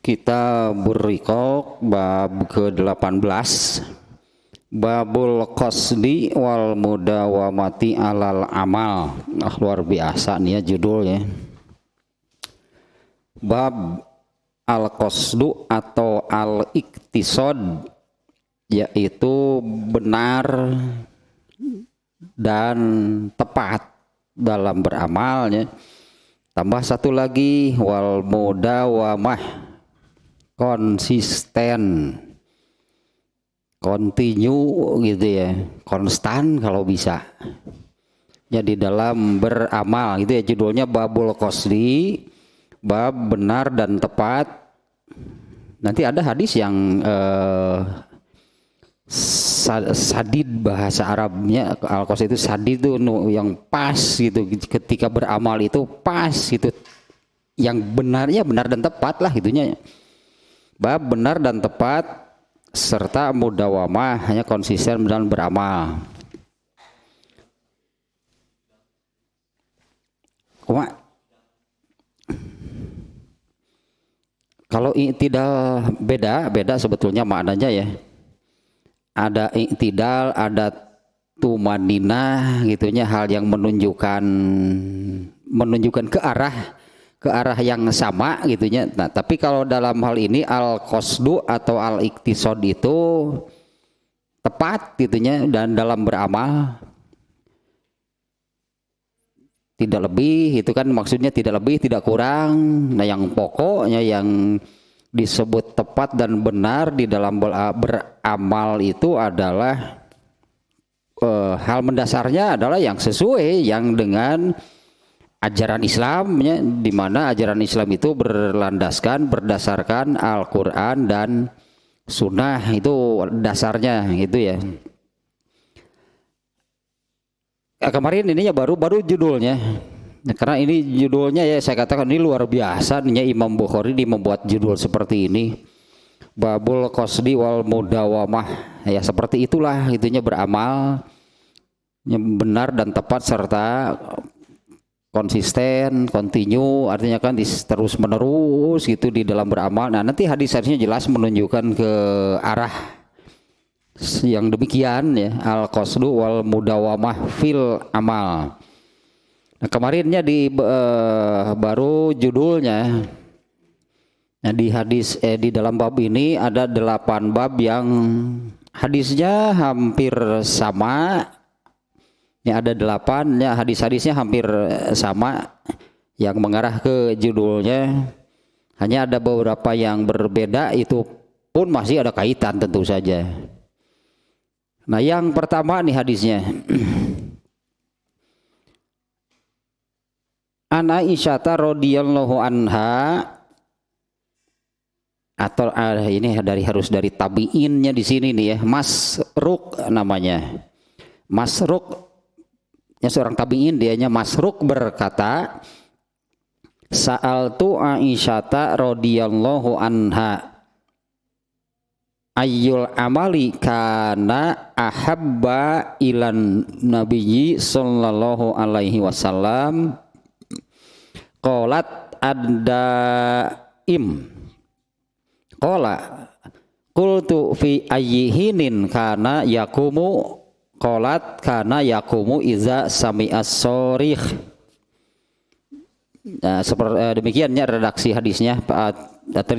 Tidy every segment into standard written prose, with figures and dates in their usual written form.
Kitabur Riqaq bab ke-18 Babul Qasdi wal Mudawamati alal amal. Luar biasa nih ya judulnya. Bab al-qasdu atau al-iktisad, yaitu benar dan tepat dalam beramalnya. Tambah satu lagi, wal mudawamah, konsisten, continue gitu ya, konstan kalau bisa. Jadi dalam beramal gitu ya, judulnya Babul Qasdi, bab benar dan tepat. Nanti ada hadis yang sadid, bahasa Arabnya al-qasd itu sadid itu yang pas gitu, ketika beramal itu pas gitu, yang benarnya benar dan tepat lah itunya. Bab benar dan tepat serta mudawamah, hanya konsisten dalam beramal. Kalau tidak beda sebetulnya maknanya ya. Ada i'tidal, ada tumaninah gitunya, hal yang menunjukkan ke arah yang sama gitunya. Nah, tapi kalau dalam hal ini al-qasdu atau al-iktisad itu tepat gitunya, dan dalam beramal tidak lebih, itu kan maksudnya tidak lebih tidak kurang. Nah, yang pokoknya yang disebut tepat dan benar di dalam beramal itu adalah hal mendasarnya adalah yang sesuai yang dengan ajaran Islam ya, di mana ajaran Islam itu berdasarkan Al-Quran dan Sunnah, itu dasarnya gitu ya. Kemarin ininya baru judulnya. Nah, karena ini judulnya ya saya katakan ini luar biasa nih, Imam Bukhari membuat judul seperti ini. Babul Qasdi wal Mudawamah, ya seperti itulah itunya, beramal yang benar dan tepat serta konsisten, continue, artinya kan terus menerus gitu di dalam beramal. Nah, nanti hadis-hadisnya jelas menunjukkan ke arah yang demikian ya, al-qasdu wal mudawamah fil amal. Nah, kemarinnya baru judulnya. Nah, di dalam bab ini ada 8 bab yang hadisnya hampir sama. Ya, ada 8 ya, hadis-hadisnya hampir sama yang mengarah ke judulnya. Hanya ada beberapa yang berbeda, itu pun masih ada kaitan tentu saja. Nah, yang pertama nih hadisnya. An Aisyah radhiyallahu anha, atau ini harus dari tabiinnya di sini nih ya, Masruq namanya. Masruq ya, seorang tabiin, dianya Masruq berkata, Sa'altu Aisyah radhiyallahu anha ayyul amali kana ahabba ilan nabiyyi sallallahu alaihi wasallam. Qalat ad-daim. Qala qultu fi ayyihinin kana yakumu. Qalat kana yakumu iza sami'as sorikh. Nah, seperti demikiannya redaksi hadisnya,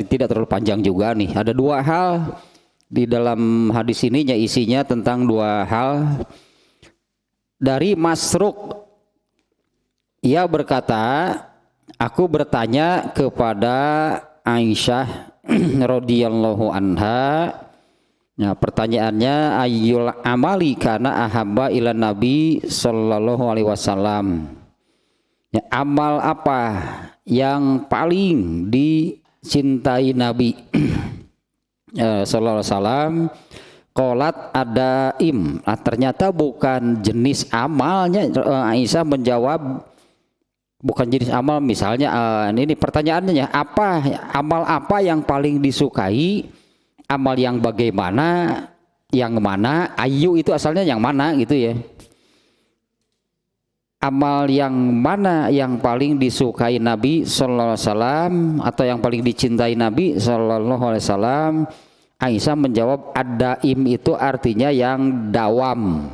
tidak terlalu panjang juga nih. Ada 2 hal di dalam hadis ini, isinya tentang 2 hal. Dari Masruq, ia berkata, aku bertanya kepada Aisyah radhiyallahu anha. Nah, pertanyaannya, ayyul amali kana ahabba ila nabi sallallahu alaihi wasallam. Ya, amal apa yang paling dicintai Nabi sallallahu alaihi wasallam? Qalat adaim. Ternyata bukan jenis amalnya. Aisyah menjawab bukan jenis amal. Misalnya ini pertanyaannya, amal apa yang paling disukai, amal yang bagaimana, yang mana, ayu itu asalnya yang mana gitu ya. amal yang mana yang paling disukai Nabi sallallahu alaihi wasallam atau yang paling dicintai Nabi sallallahu alaihi wasallam? Aisyah menjawab ad-daim itu artinya yang dawam.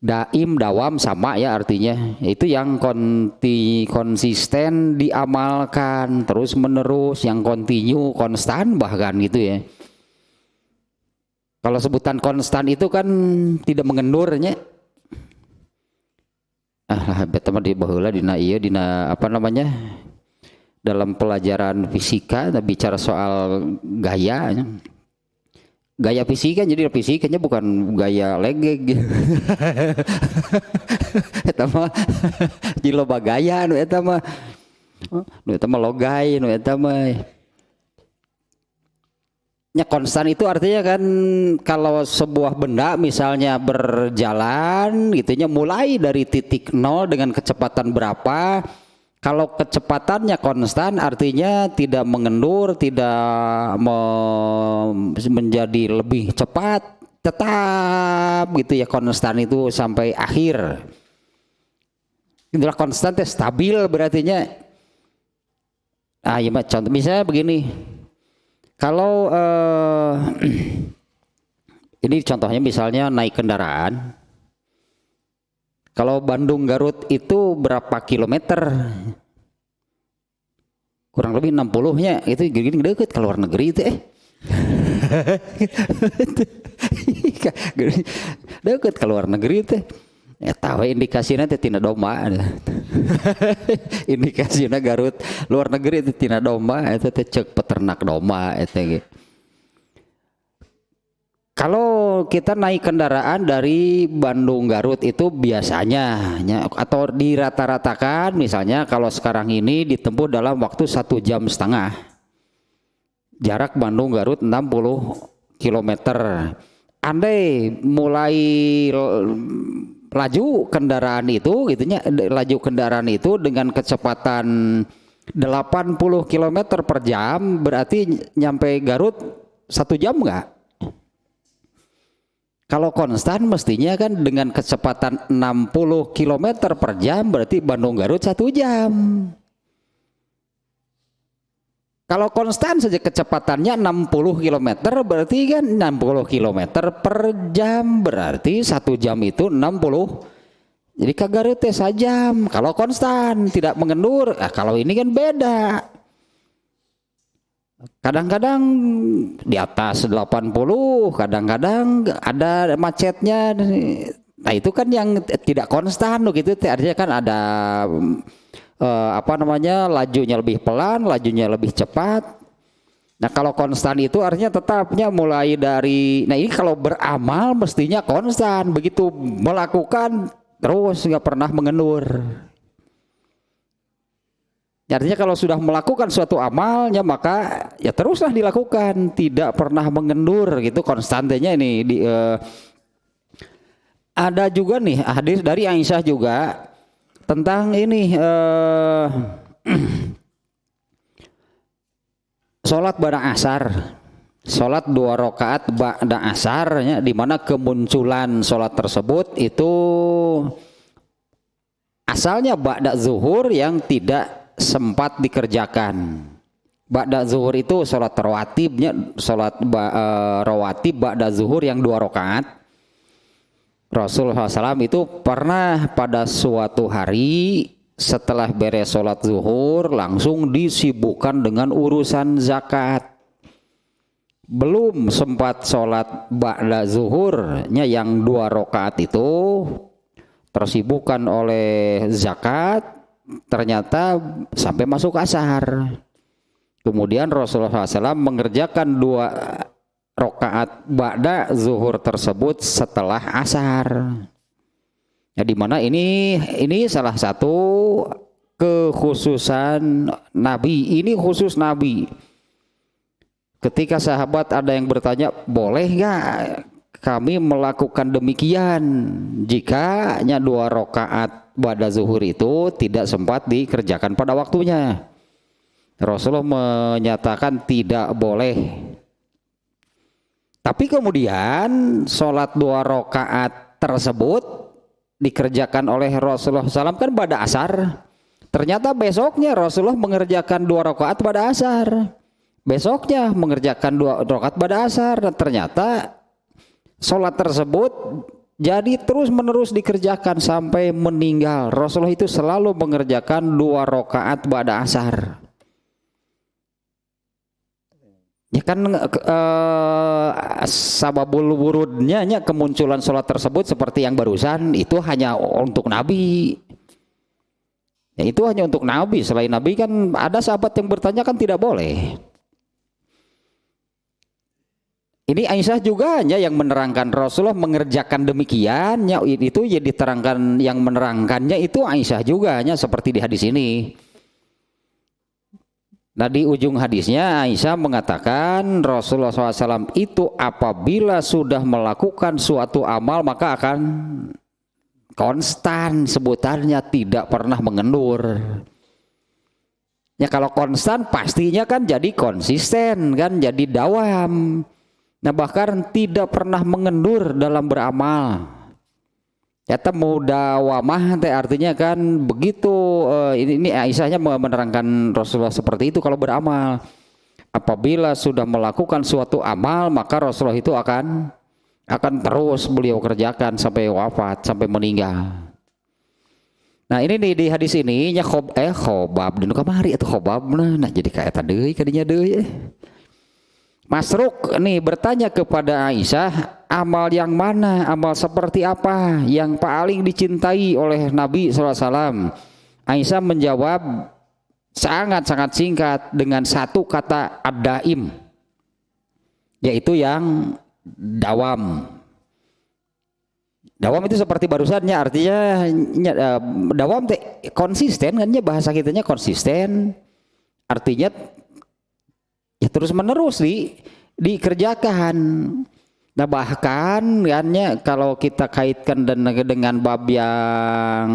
Daim dawam sama ya artinya. Itu yang konsisten diamalkan terus menerus, yang continue, konstan bahkan gitu ya. Kalau sebutan konstan itu kan tidak mengendurnya. Betama di baheula dina ieu dina apa namanya? Dalam pelajaran fisika bicara soal gaya. Gaya fisika, jadi fisikanya bukan gaya legeg. Eta mah jiloba gaya nu eta mah. Nu eta mah logay nu eta mah. Ya konstan itu artinya kan kalau sebuah benda misalnya berjalan gitunya mulai dari titik nol dengan kecepatan berapa. Kalau kecepatannya konstan artinya tidak mengendur, tidak menjadi lebih cepat, tetap gitu ya konstan itu sampai akhir. Itulah konstan stabil berartinya. Ya contoh misalnya begini. Kalau ini contohnya misalnya naik kendaraan. Kalau Bandung Garut itu berapa kilometer? Kurang lebih 60-nya. Itu gini deket ke luar negeri itu deket ke luar negeri itu. Ya tahu indikasinya itu tina domba. Indikasinya Garut luar negeri itu tina domba, itu cek peternak domba itu gitu. Kalau kita naik kendaraan dari Bandung Garut itu biasanya atau dirata-ratakan misalnya kalau sekarang ini ditempuh dalam waktu 1,5 jam. Jarak Bandung Garut 60 km. Andai mulai laju kendaraan itu gitunya, laju kendaraan itu dengan kecepatan 80 km per jam berarti nyampe Garut 1 jam enggak? Kalau konstan mestinya kan dengan kecepatan 60 km per jam berarti Bandung Garut 1 jam. Kalau konstan saja kecepatannya 60 km berarti kan 60 km per jam berarti 1 jam itu 60. Jadi ke Garut 1 jam. Kalau konstan tidak mengendur, kalau ini kan beda. Kadang-kadang di atas 80, kadang-kadang ada macetnya. Nah itu kan yang tidak konstan gitu. Artinya kan ada lajunya lebih pelan, lajunya lebih cepat. Nah kalau konstan itu artinya tetapnya mulai dari. Nah ini kalau beramal mestinya konstan. Begitu melakukan terus nggak pernah mengendur. Artinya kalau sudah melakukan suatu amalnya maka ya teruslah dilakukan, tidak pernah mengendur gitu konstannya ini. Ada juga nih hadis dari Aisyah juga tentang ini sholat ba'da asar, sholat 2 rakaat ba'da asarnya, di mana kemunculan sholat tersebut itu asalnya ba'da zuhur yang tidak sempat dikerjakan. Ba'da zuhur itu sholat rawatibnya, sholat rawatib ba'da zuhur yang 2 rakaat. Rasulullah SAW itu pernah pada suatu hari setelah beres sholat zuhur langsung disibukkan dengan urusan zakat. Belum sempat sholat ba'da zuhurnya yang 2 rakaat itu tersibukkan oleh zakat. Ternyata sampai masuk asar. Kemudian Rasulullah SAW mengerjakan 2 rakaat ba'da zuhur tersebut setelah asar. Ya, di mana ini salah satu kekhususan Nabi. Ini khusus Nabi. Ketika sahabat ada yang bertanya, boleh nggak kami melakukan demikian jika 2 rakaat ba'da zuhur itu tidak sempat dikerjakan pada waktunya? Rasulullah menyatakan tidak boleh. Tapi kemudian sholat 2 rakaat tersebut dikerjakan oleh Rasulullah SAW kan pada asar. Ternyata besoknya Rasulullah mengerjakan 2 rakaat pada asar. Besoknya mengerjakan 2 rakaat pada asar. Dan ternyata sholat tersebut jadi terus menerus dikerjakan sampai meninggal. Rasulullah itu selalu mengerjakan 2 rakaat pada asar. Ya kan sababul wurudnya kemunculan sholat tersebut seperti yang barusan itu hanya untuk Nabi. Ya, itu hanya untuk Nabi. Selain Nabi kan ada sahabat yang bertanya kan tidak boleh. Ini Aisyah juga hanya yang menerangkan Rasulullah mengerjakan demikian. Ya, itu ya diterangkan, yang menerangkannya itu Aisyah juga hanya seperti di hadis ini. Nah di ujung hadisnya Aisyah mengatakan Rasulullah SAW itu apabila sudah melakukan suatu amal maka akan konstan sebutannya, tidak pernah mengendur. Ya kalau konstan pastinya kan jadi konsisten kan, jadi dawam. Nah bahkan tidak pernah mengendur dalam beramal. Ya mudawamah artinya kan begitu. Ini Aisyahnya menerangkan Rasulullah seperti itu kalau beramal. Apabila sudah melakukan suatu amal maka Rasulullah itu akan terus beliau kerjakan sampai wafat, sampai meninggal. Nah ini di hadis ini nya khobab dinu kamari atau khobab nah jadi kayak tadi kadinya deui. Masruk nih bertanya kepada Aisyah, amal yang mana, amal seperti apa yang paling dicintai oleh Nabi SAW? Aisyah menjawab sangat-sangat singkat dengan satu kata ad-daim, yaitu yang dawam. Dawam itu seperti barusannya, artinya dawam konsisten kan, bahasa kitanya konsisten, artinya ya terus menerus dikerjakan. Nah bahkan kan kalau kita kaitkan dengan bab yang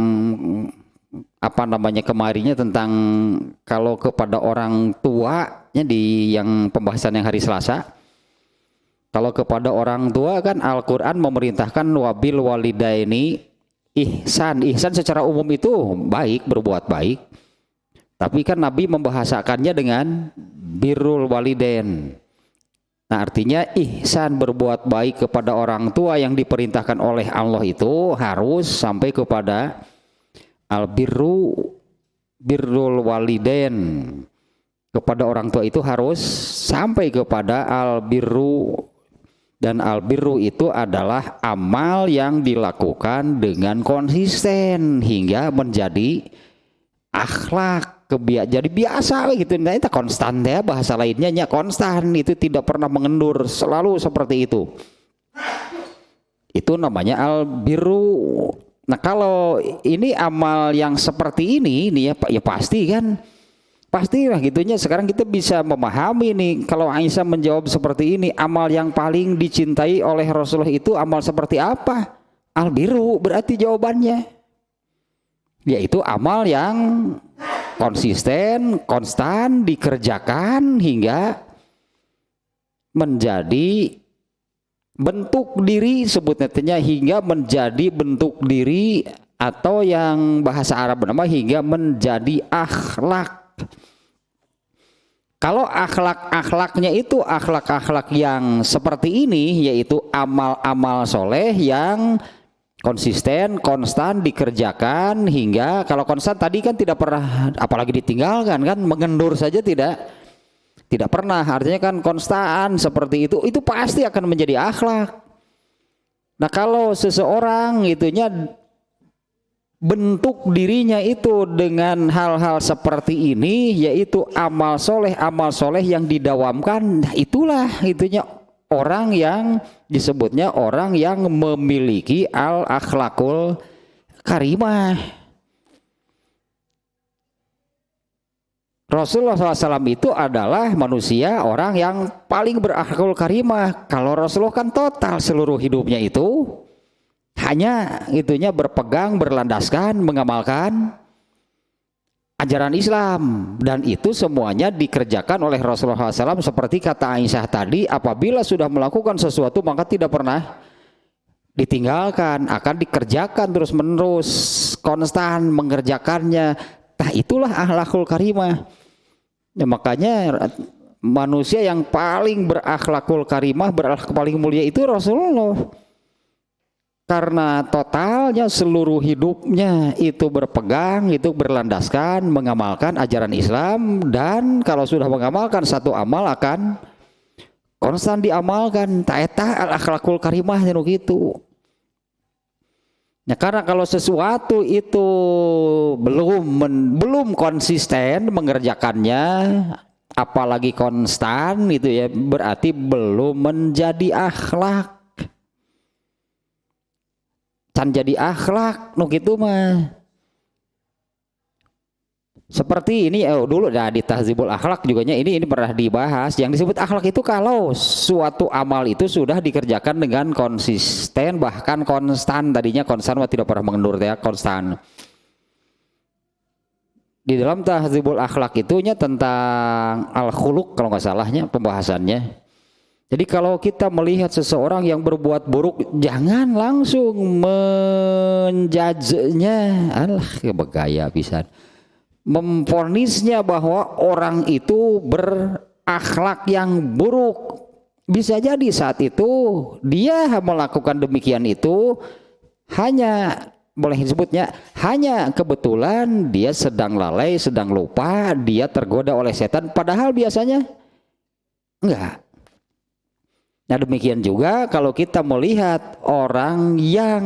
kemarinnya tentang kalau kepada orang tuanya di yang pembahasan yang hari Selasa, kalau kepada orang tua kan Al-Quran memerintahkan wabil walidaini ihsan. Ihsan secara umum itu baik, berbuat baik. Tapi kan Nabi membahasakannya dengan birrul walidain. Nah artinya ihsan, berbuat baik kepada orang tua yang diperintahkan oleh Allah itu harus sampai kepada birrul walidain. Kepada orang tua itu harus sampai kepada albirru. Dan albirru itu adalah amal yang dilakukan dengan konsisten hingga menjadi akhlak. Jadi biasa gitu, nah itu konstan ya, bahasa lainnya nya konstan, itu tidak pernah mengendur, selalu seperti itu. Itu namanya albirru. Nah kalau ini amal yang seperti ini ya pasti kan, pastilah gitunya. Sekarang kita bisa memahami nih, kalau Aisyah menjawab seperti ini, amal yang paling dicintai oleh Rasulullah itu amal seperti apa? Albirru berarti jawabannya, yaitu amal yang konsisten, konstan dikerjakan hingga menjadi bentuk diri, sebutnya hingga menjadi bentuk diri, atau yang bahasa Arab nama hingga menjadi akhlak. Kalau akhlak-akhlaknya itu akhlak-akhlak yang seperti ini, yaitu amal-amal soleh yang konsisten, konstan dikerjakan hingga, kalau konstan tadi kan tidak pernah apalagi ditinggalkan kan, mengendur saja tidak pernah, artinya kan konstan seperti itu pasti akan menjadi akhlak. Nah kalau seseorang itunya bentuk dirinya itu dengan hal-hal seperti ini, yaitu amal soleh yang didawamkan, nah itulah itunya orang yang disebutnya orang yang memiliki al-akhlakul karimah. Rasulullah SAW itu adalah manusia orang yang paling berakhlakul karimah. Kalau Rasulullah kan total seluruh hidupnya itu hanya itunya berpegang, berlandaskan, mengamalkan ajaran Islam, dan itu semuanya dikerjakan oleh Rasulullah SAW seperti kata Aisyah tadi, apabila sudah melakukan sesuatu maka tidak pernah ditinggalkan, akan dikerjakan terus-menerus, konstan mengerjakannya. Nah, itulah akhlakul karimah. Ya, makanya manusia yang paling berakhlakul karimah, berakhlak paling mulia itu Rasulullah. Karena totalnya seluruh hidupnya itu berpegang, itu berlandaskan, mengamalkan ajaran Islam. Dan kalau sudah mengamalkan satu amal akan konstan diamalkan. Ta'eta al-akhlakul karimah gitu. Nah, karena kalau sesuatu itu belum konsisten mengerjakannya, apalagi konstan itu ya, berarti belum menjadi akhlak. Can jadi akhlak nu kitu mah. Seperti ini dulu di Tahzibul Akhlak juga ini pernah dibahas. Yang disebut akhlak itu kalau suatu amal itu sudah dikerjakan dengan konsisten, bahkan konstan. Tadinya konstan tidak pernah mengendur ya, konstan. Di dalam Tahzibul Akhlak itunya tentang al-khuluq kalau nggak salahnya pembahasannya. Jadi kalau kita melihat seseorang yang berbuat buruk, jangan langsung menjudge-nya. Alah, kebegaya pisan. Memvonisnya bahwa orang itu berakhlak yang buruk. Bisa jadi saat itu dia melakukan demikian itu hanya boleh disebutnya hanya kebetulan dia sedang lalai, sedang lupa, dia tergoda oleh setan, padahal biasanya enggak. Nah, demikian juga kalau kita melihat orang yang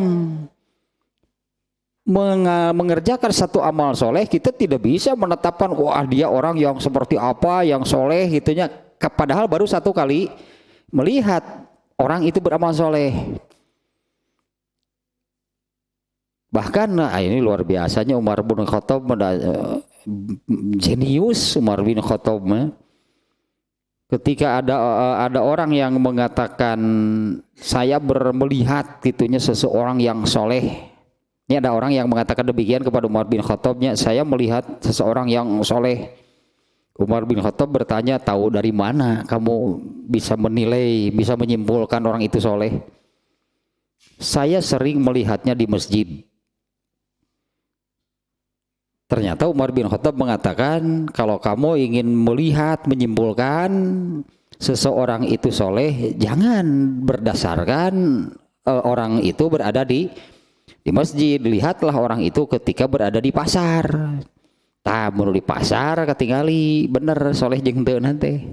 mengerjakan satu amal soleh, kita tidak bisa menetapkan wah dia orang yang seperti apa, yang soleh gitunya, padahal baru satu kali melihat orang itu beramal soleh. Bahkan ini luar biasanya Umar bin Khattab, jenius Umar bin Khattab. Ketika ada orang yang mengatakan saya melihat gitunya seseorang yang soleh. Ini ada orang yang mengatakan demikian kepada Umar bin Khattabnya, saya melihat seseorang yang soleh. Umar bin Khattab bertanya, tahu dari mana kamu bisa menilai, bisa menyimpulkan orang itu soleh? Saya sering melihatnya di masjid. Ternyata Umar bin Khattab mengatakan, kalau kamu ingin melihat, menyimpulkan seseorang itu soleh, jangan berdasarkan orang itu berada di masjid. Lihatlah orang itu ketika berada di pasar. Tamu di pasar ketinggali bener soleh jeung teu nanti.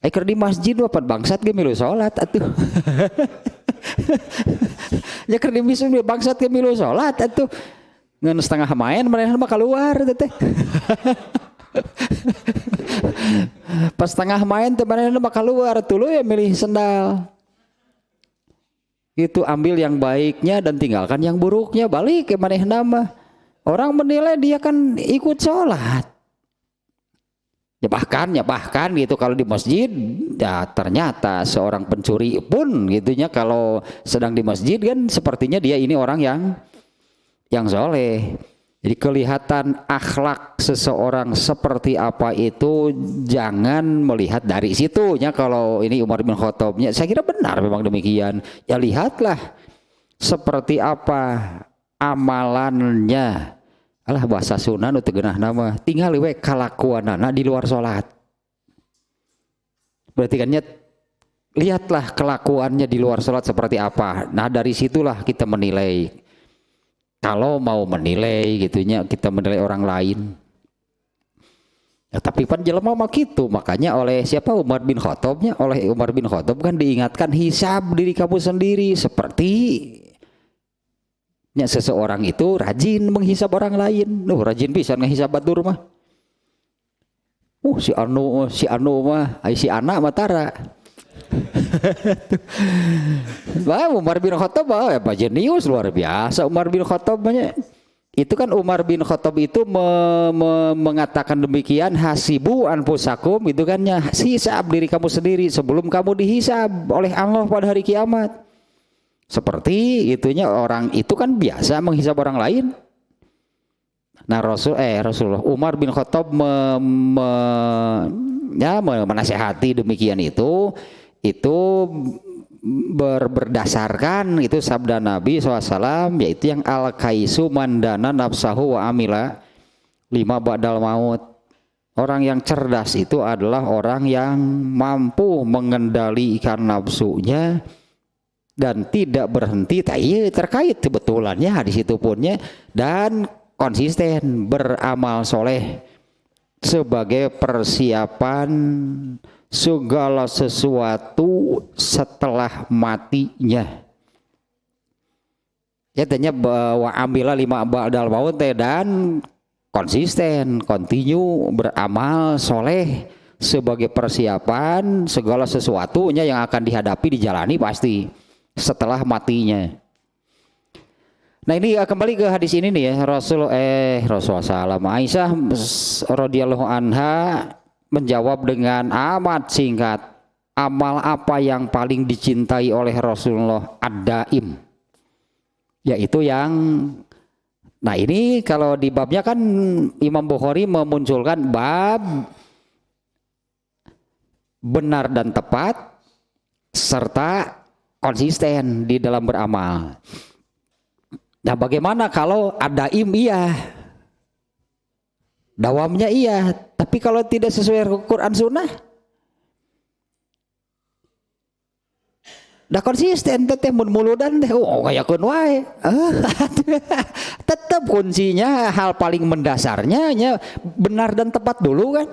Keur di masjid wapat bangsat ge milu salat atuh. Ya keur di masjid bangsat ge milu salat atuh. Ngan setengah main manehna mah keluar teh. Pas setengah main teh manehna mah keluar tuluy ya milih sendal. Itu ambil yang baiknya dan tinggalkan yang buruknya, balik ke manehna mah. Orang menilai dia kan ikut sholat. Ya bahkan gitu kalau di masjid ya ternyata seorang pencuri pun gitunya kalau sedang di masjid kan sepertinya dia ini orang yang soleh. Jadi kelihatan akhlak seseorang seperti apa itu jangan melihat dari situnya. Kalau ini Umar bin Khattabnya, saya kira benar memang demikian. Ya lihatlah seperti apa amalannya. Alah bahasa Sunda nu teu geunah nama, tinggal we kalakuanana di luar salat. Berarti kan lihatlah kelakuannya di luar salat seperti apa. Nah dari situlah kita menilai. Kalau mau menilai gitunya, kita menilai orang lain. Ya, tapi pan jelema mah gitu, makanya oleh siapa Umar bin Khattabnya, oleh Umar bin Khattab kan diingatkan hisab diri kamu sendiri seperti seseorang itu rajin menghisab orang lain. Rajin bisa ngehisab batur mah. Si anu mah, si anak matara. Umar bin Khattab jenius luar biasa. Umar bin Khattab itu kan Umar bin Khattab itu mengatakan demikian, hasibu anfusakum, itu kan hisab diri kamu sendiri sebelum kamu dihisab oleh Allah pada hari kiamat. Seperti itunya orang itu kan biasa menghisab orang lain. Nah Rasulullah Umar bin Khattab menasihati demikian itu berdasarkan itu sabda Nabi SAW, yaitu yang al-kaisu mandana nafsahu wa amila lima ba'dal maut. Orang yang cerdas itu adalah orang yang mampu mengendalikan nafsunya dan tidak berhenti. Terkait kebetulannya hadis itu punnya, dan konsisten beramal soleh sebagai persiapan segala sesuatu setelah matinya. Ya tanya bahwa ambillah lima ba'dal maut, dan konsisten, continue beramal soleh sebagai persiapan segala sesuatunya yang akan dihadapi, dijalani pasti setelah matinya. Nah ini kembali ke hadis ini nih ya, Rasulullah SAW, Aisyah radhiyallahu anha menjawab dengan amat singkat, amal apa yang paling dicintai oleh Rasulullah? Ad-daim, yaitu yang, nah ini kalau di babnya kan Imam Bukhari memunculkan bab benar dan tepat serta konsisten di dalam beramal. Nah bagaimana kalau ad-daim? Iya, dawamnya iya, tapi kalau tidak sesuai Quran Sunnah, dah konsisten teteh muludan deh, kayak kun wae. Tetap kuncinya hal paling mendasarnya nya benar dan tepat dulu kan.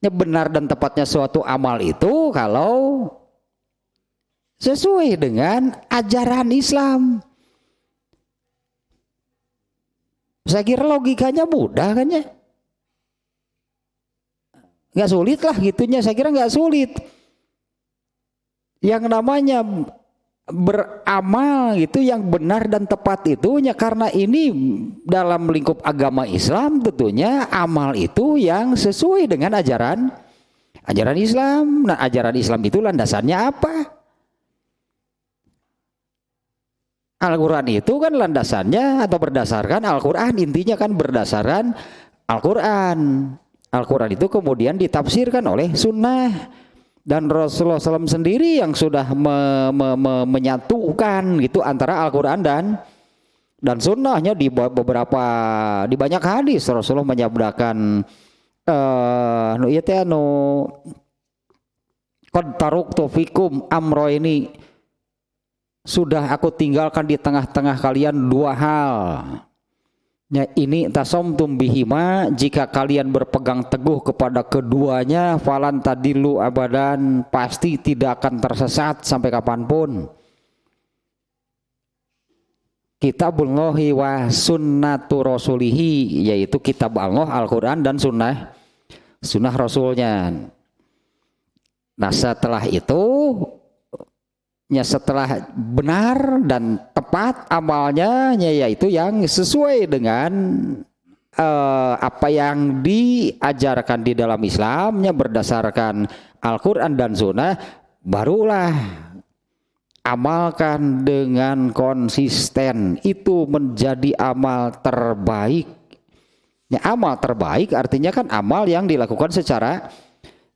Ya benar dan tepatnya suatu amal itu kalau sesuai dengan ajaran Islam. Saya kira logikanya mudah kan ya. Nggak sulit lah gitunya, saya kira nggak sulit. Yang namanya beramal itu yang benar dan tepat itunya, karena ini dalam lingkup agama Islam tentunya amal itu yang sesuai dengan ajaran Islam. Nah ajaran Islam itu landasannya apa? Al-Quran itu kan landasannya atau berdasarkan Al-Quran, intinya kan berdasarkan Al-Quran. Al-Quran itu kemudian ditafsirkan oleh sunnah. Dan Rasulullah SAW sendiri yang sudah menyatukan gitu antara Al-Quran dan sunnahnya di banyak hadis Rasulullah menyabdakan qad taraktu fikum amro, ini sudah aku tinggalkan di tengah-tengah kalian dua hal. Ya, ini tasomtum bihima, jika kalian berpegang teguh kepada keduanya, falan tadilu abadan, pasti tidak akan tersesat sampai kapanpun. Kitabullahi wa sunnatu rasulihi, yaitu kitab Allah, Al-Quran, dan sunnah Rasulnya. Nah setelah itu, ya setelah benar dan tepat amalnya, yaitu yang sesuai dengan apa yang diajarkan di dalam Islamnya berdasarkan Al-Quran dan Sunnah, barulah amalkan dengan konsisten. Itu menjadi amal terbaik. Ya, amal terbaik artinya kan amal yang dilakukan secara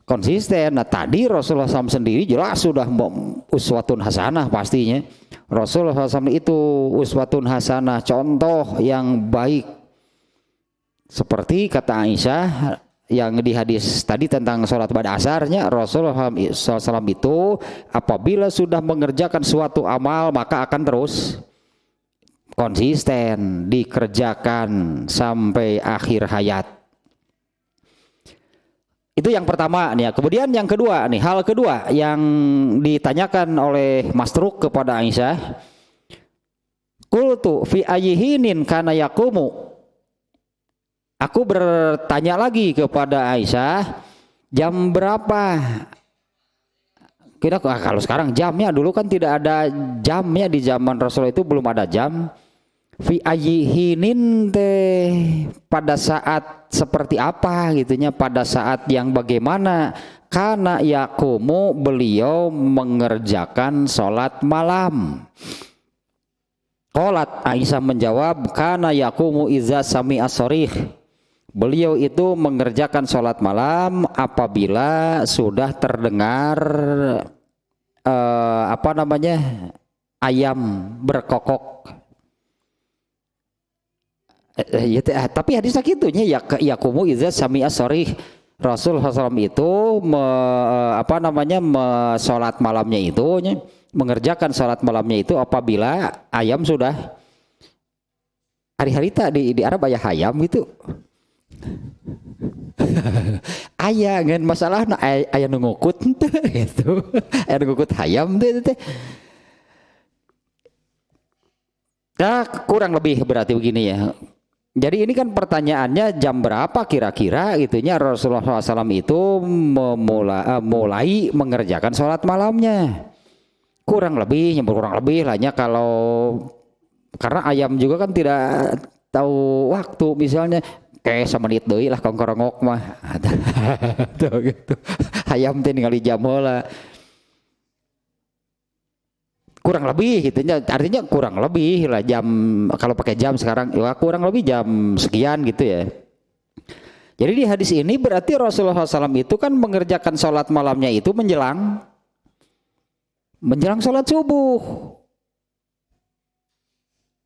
konsisten. Nah tadi Rasulullah SAW sendiri jelas sudah uswatun hasanah, pastinya Rasulullah SAW itu uswatun hasanah, contoh yang baik. Seperti kata Aisyah yang di hadis tadi tentang sholat pada asarnya, Rasulullah SAW itu apabila sudah mengerjakan suatu amal maka akan terus konsisten dikerjakan sampai akhir hayat. Itu yang pertama nih ya. Kemudian yang kedua nih, hal kedua yang ditanyakan oleh Masruk kepada Aisyah, qultu fi ayyihinin kana yaqumu. Aku bertanya lagi kepada Aisyah, jam berapa? Kira kalau sekarang jamnya, dulu kan tidak ada jamnya, di zaman Rasul itu belum ada jam. Fi ayyihinin teh, pada saat seperti apa gitunya, pada saat yang bagaimana? Karena yakumu, beliau mengerjakan sholat malam. Qolat, Aisyah menjawab, karena yakumu iza sami asorih, beliau itu mengerjakan sholat malam apabila sudah terdengar apa namanya ayam berkokok. Ya, tapi hadisnya gitunya ya yakumu iza sami'a sorih. Rasul SAW itu apa namanya sholat malamnya itu mengerjakan sholat malamnya itu apabila ayam sudah hari-hari tak di Arab ayah ayam gitu. Ayah ngan masalah ayah nungukut gitu. Ayah nungukut ayam teh. Nah, kurang lebih berarti begini ya. Jadi ini kan pertanyaannya jam berapa kira-kira gitunya Rasulullah SAW itu mulai mengerjakan sholat malamnya. Kurang lebih lahnya kalau karena ayam juga kan tidak tahu waktu misalnya kayak semenit deui lah kongkorongok mah. Tuh gitu. Ayam teh ningali jam heula. Kurang lebih gitu artinya kurang lebih lah jam kalau pakai jam sekarang ya kurang lebih jam sekian gitu ya. Jadi di hadis ini berarti Rasulullah SAW itu kan mengerjakan sholat malamnya itu menjelang sholat subuh.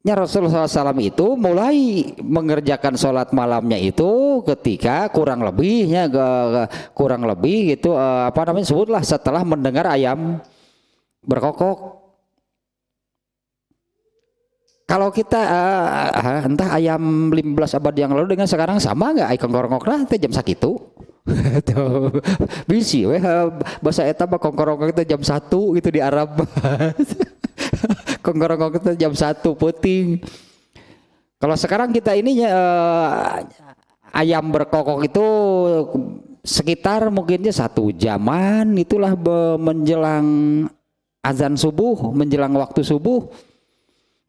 Ya Rasulullah SAW itu mulai mengerjakan sholat malamnya itu ketika kurang lebih gitu apa namanya sebutlah setelah mendengar ayam berkokok. Kalau kita entah ayam 15 abad yang lalu dengan sekarang sama nggak ikon korongok lah teh jam sakitu tuh bisi weh bahasa eta mah kongkorongok itu jam 1 gitu di Arab. Kongkorongok itu jam 1 puting. Kalau sekarang kita ininya ayam berkokok itu sekitar mungkinnya 1 jaman itulah menjelang azan subuh, menjelang waktu subuh.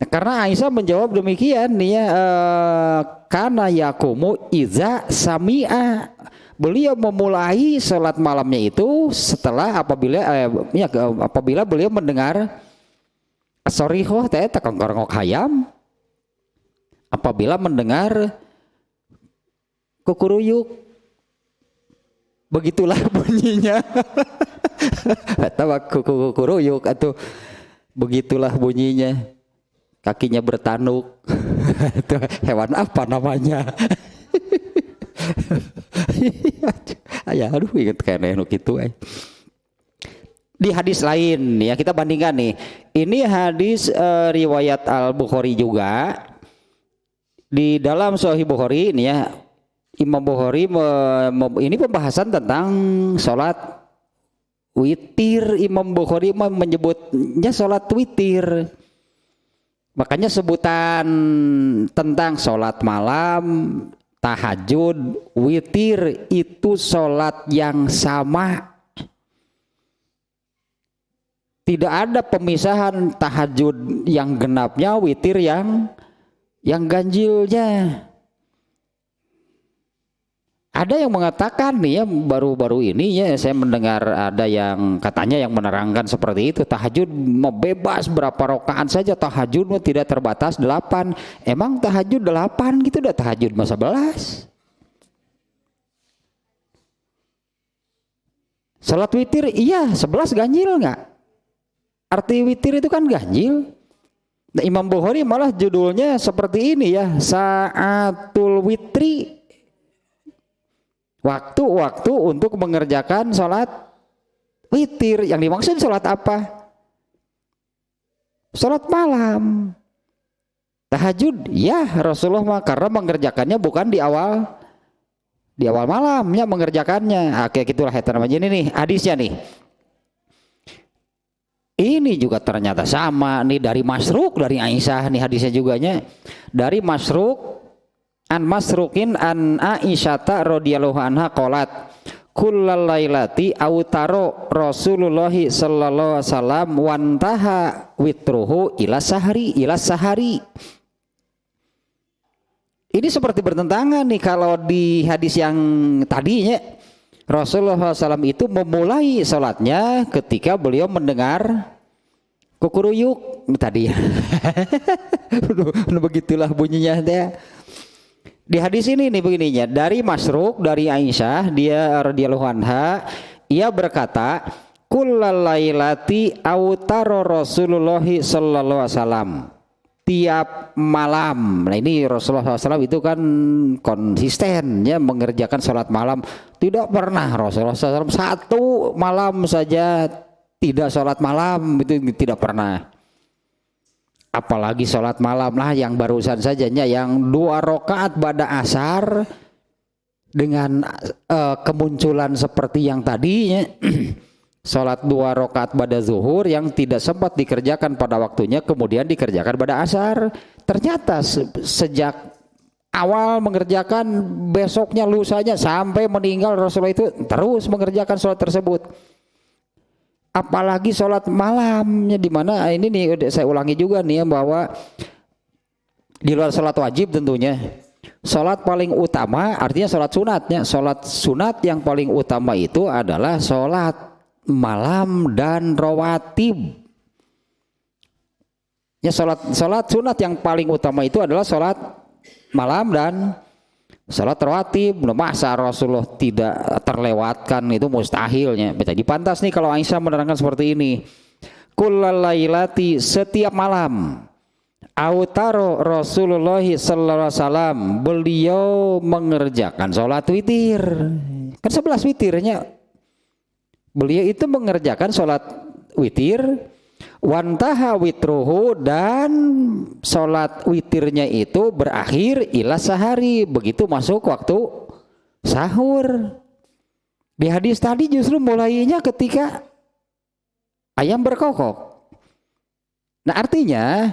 Karena Aisyah menjawab demikian nih ya karena yakumu iza sami'a, beliau memulai sholat malamnya itu setelah apabila beliau mendengar sorihah teh kongkorongok hayam, apabila mendengar kukuruyuk, begitulah bunyinya. Atau kukuruyuk atau begitulah bunyinya. Kakinya bertanuk. Itu hewan apa namanya? Ya aduh inget kayaknya gitu. Di hadis lain ya kita bandingkan nih. Ini hadis riwayat Al-Bukhari juga. Di dalam Sahih Bukhari ini ya Imam Bukhari ini pembahasan tentang sholat witir. Imam Bukhari menyebutnya sholat witir. Makanya sebutan tentang sholat malam, tahajud, witir itu sholat yang sama. Tidak ada pemisahan tahajud yang genapnya, witir yang ganjilnya. Ada yang mengatakan nih ya baru-baru ini ya saya mendengar ada yang katanya yang menerangkan seperti itu, tahajud mau bebas berapa rakaat saja, tahajud tidak terbatas 8. Emang tahajud 8 gitu udah tahajud masa 11. Salat witir iya 11 ganjil enggak? Arti witir itu kan ganjil. Nah, Imam Bukhari malah judulnya seperti ini ya, Sa'atul Witri. Waktu-waktu untuk mengerjakan sholat witir. Yang dimaksud sholat apa? Sholat malam. Tahajud, ya Rasulullah mah karena mengerjakannya bukan di awal malamnya mengerjakannya. Oke, gitulah ya namanya ini nih hadisnya nih. Ini juga ternyata sama nih dari Masruk dari Aisyah nih hadisnya juga nya dari Masruk. An Masrukin an Aisyata radhiyallahu anha qalat kullal lailati autaro Rasulullah sallallahu alaihi wasallam wantaha witruhu ila sahari. Ini seperti bertentangan nih kalau di hadis yang tadinya Rasulullah SAW itu memulai salatnya ketika beliau mendengar kukuruyuk tadi. Begitulah bunyinya teh. Di hadis ini nih begininya dari Masruk dari Aisyah dia radhiyallahu anha ia berkata kullalailati autaro Rasulullah sallallahu alaihi wasallam, tiap malam. Nah ini Rasulullah SAW itu kan konsisten ya mengerjakan sholat malam. Tidak pernah Rasulullah SAW satu malam saja tidak sholat malam, itu tidak pernah. Apalagi sholat malam lah yang barusan sajanya yang 2 rakaat ba'da asar dengan kemunculan seperti yang tadinya. Sholat 2 rakaat ba'da zuhur yang tidak sempat dikerjakan pada waktunya kemudian dikerjakan pada asar. Ternyata sejak awal mengerjakan besoknya lusanya sampai meninggal Rasulullah itu terus mengerjakan sholat tersebut. Apalagi sholat malamnya, dimana ini nih saya ulangi juga nih ya, bahwa di luar sholat wajib tentunya sholat paling utama artinya sholat sunatnya. Sholat sunat yang paling utama itu adalah sholat malam dan rawatib. Ya sholat sunat yang paling utama itu adalah sholat malam dan sholat rawatib. Masa Rasulullah tidak terlewatkan, itu mustahilnya. Jadi pantas nih kalau Aisyah menerangkan seperti ini. Kullalailati, setiap malam. Autaro Rasulullah sallallahu alaihi wasallam, beliau mengerjakan sholat witir. Kan 11 witirnya. Beliau itu mengerjakan sholat witir, wantaha witruhu, dan sholat witirnya itu berakhir ila sahari, begitu masuk waktu sahur. Di hadis tadi justru mulainya ketika ayam berkokok. Nah artinya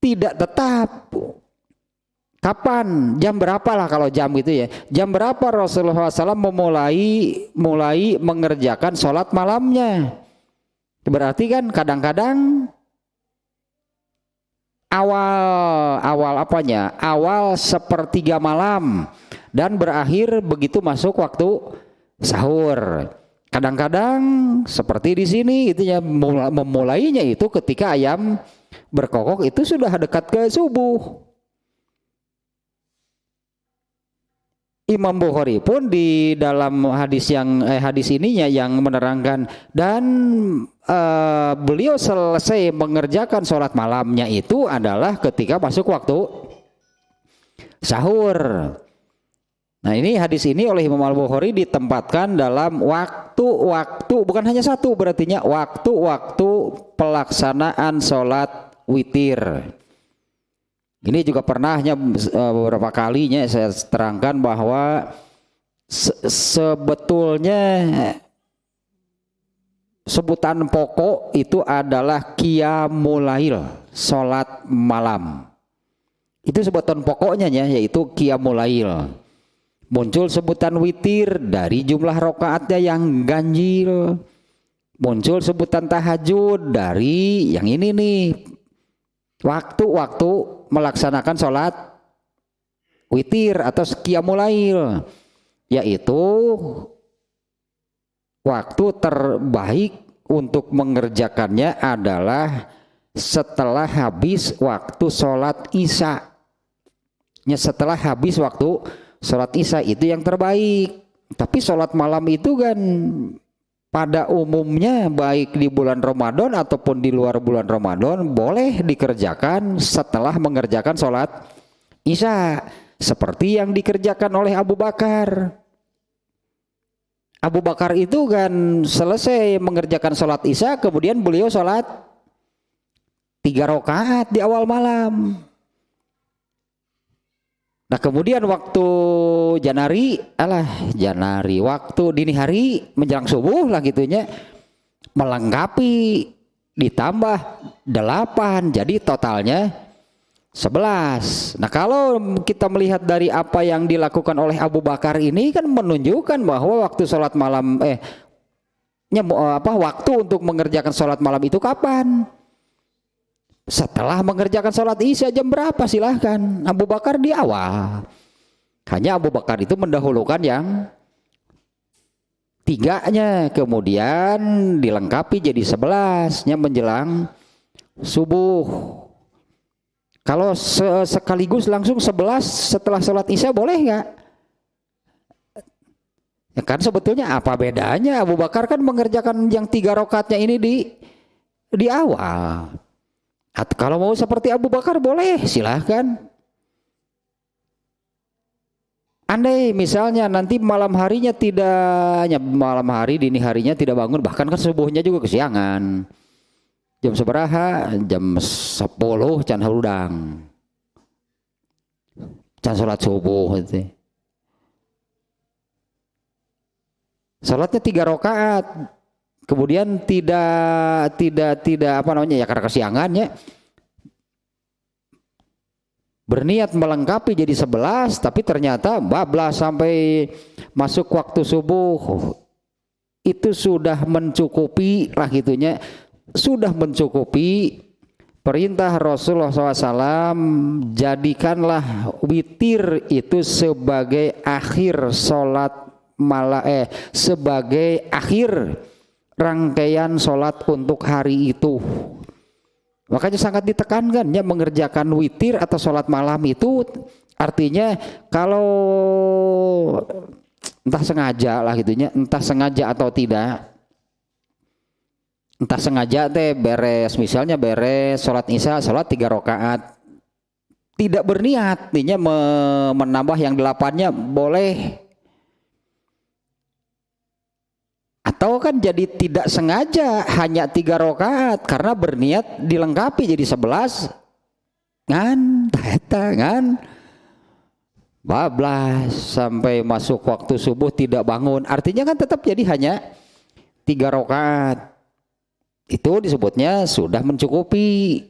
tidak tetap kapan, jam berapa lah kalau jam gitu ya. Jam berapa Rasulullah SAW mulai mengerjakan sholat malamnya. Berarti kan kadang-kadang awal apanya? Awal sepertiga malam dan berakhir begitu masuk waktu sahur. Kadang-kadang seperti di sini itu ya, memulainya itu ketika ayam berkokok itu sudah dekat ke subuh. Imam Bukhari pun di dalam hadis ininya yang menerangkan, dan beliau selesai mengerjakan sholat malamnya itu adalah ketika masuk waktu sahur. Nah ini hadis ini oleh Imam Al-Bukhari ditempatkan dalam waktu-waktu, bukan hanya satu, berartinya waktu-waktu pelaksanaan sholat witir. Ini juga pernahnya beberapa kalinya saya terangkan bahwa sebetulnya sebutan pokok itu adalah qiyamul lail, sholat malam. Itu sebutan pokoknya ya, yaitu qiyamul lail. Muncul sebutan witir dari jumlah rakaatnya yang ganjil. Muncul sebutan tahajud dari yang ini nih, waktu-waktu melaksanakan sholat witir atau qiyamul lail, yaitu waktu terbaik untuk mengerjakannya adalah setelah habis waktu sholat isya. Setelah habis waktu sholat isya itu yang terbaik. Tapi sholat malam itu kan pada umumnya baik di bulan Ramadan ataupun di luar bulan Ramadan boleh dikerjakan setelah mengerjakan sholat isya, seperti yang dikerjakan oleh Abu Bakar. Abu Bakar itu kan selesai mengerjakan sholat isya, kemudian beliau sholat 3 rakaat di awal malam. Nah kemudian waktu waktu dini hari menjelang subuh lah gitunya, melengkapi ditambah 8, jadi totalnya 11. Nah kalau kita melihat dari apa yang dilakukan oleh Abu Bakar ini kan menunjukkan bahwa waktu sholat malam waktu untuk mengerjakan sholat malam itu kapan? Setelah mengerjakan sholat isya jam berapa silahkan. Abu Bakar di awal. Hanya Abu Bakar itu mendahulukan yang 3-nya, kemudian dilengkapi jadi 11-nya menjelang subuh. Kalau sekaligus langsung 11 setelah sholat isya boleh nggak? Ya kan sebetulnya apa bedanya? Abu Bakar kan mengerjakan yang 3 rakaatnya ini di awal. Atau kalau mau seperti Abu Bakar boleh, silahkan. Andai misalnya nanti malam harinya malam hari dini harinya tidak bangun, bahkan kan subuhnya juga kesiangan. Jam seberaha? Jam 10 can harudang. Can salat subuh gitu. Salatnya 3 rakaat. Kemudian tidak apa namanya ya, karena kesiangannya berniat melengkapi jadi 11, tapi ternyata bablas sampai masuk waktu subuh. Itu sudah mencukupi lah gitunya, sudah mencukupi perintah Rasulullah SAW, jadikanlah witir itu sebagai akhir sholat sebagai akhir rangkaian sholat untuk hari itu. Makanya sangat ditekankan ya, mengerjakan witir atau sholat malam itu artinya kalau entah sengaja lah gitunya, entah sengaja atau tidak, entah sengaja misalnya beres sholat isya, sholat 3 rakaat, tidak berniat artinya menambah yang 8-nya boleh. Atau kan jadi tidak sengaja hanya 3 rakaat karena berniat dilengkapi jadi 11 kan, bablas sampai masuk waktu subuh tidak bangun, artinya kan tetap jadi hanya 3 rakaat. Itu disebutnya sudah mencukupi,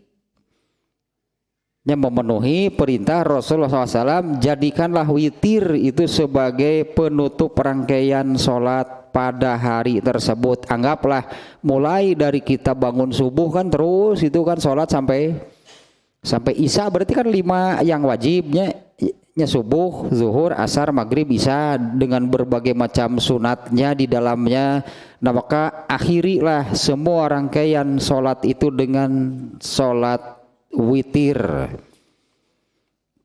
yang memenuhi perintah Rasulullah SAW, jadikanlah witir itu sebagai penutup rangkaian sholat pada hari tersebut. Anggaplah mulai dari kita bangun subuh kan terus itu kan sholat sampai isya, berarti kan 5 yang wajibnya subuh, zuhur, asar, maghrib, isya dengan berbagai macam sunatnya di dalamnya. Nah maka akhirilah semua rangkaian sholat itu dengan sholat witir.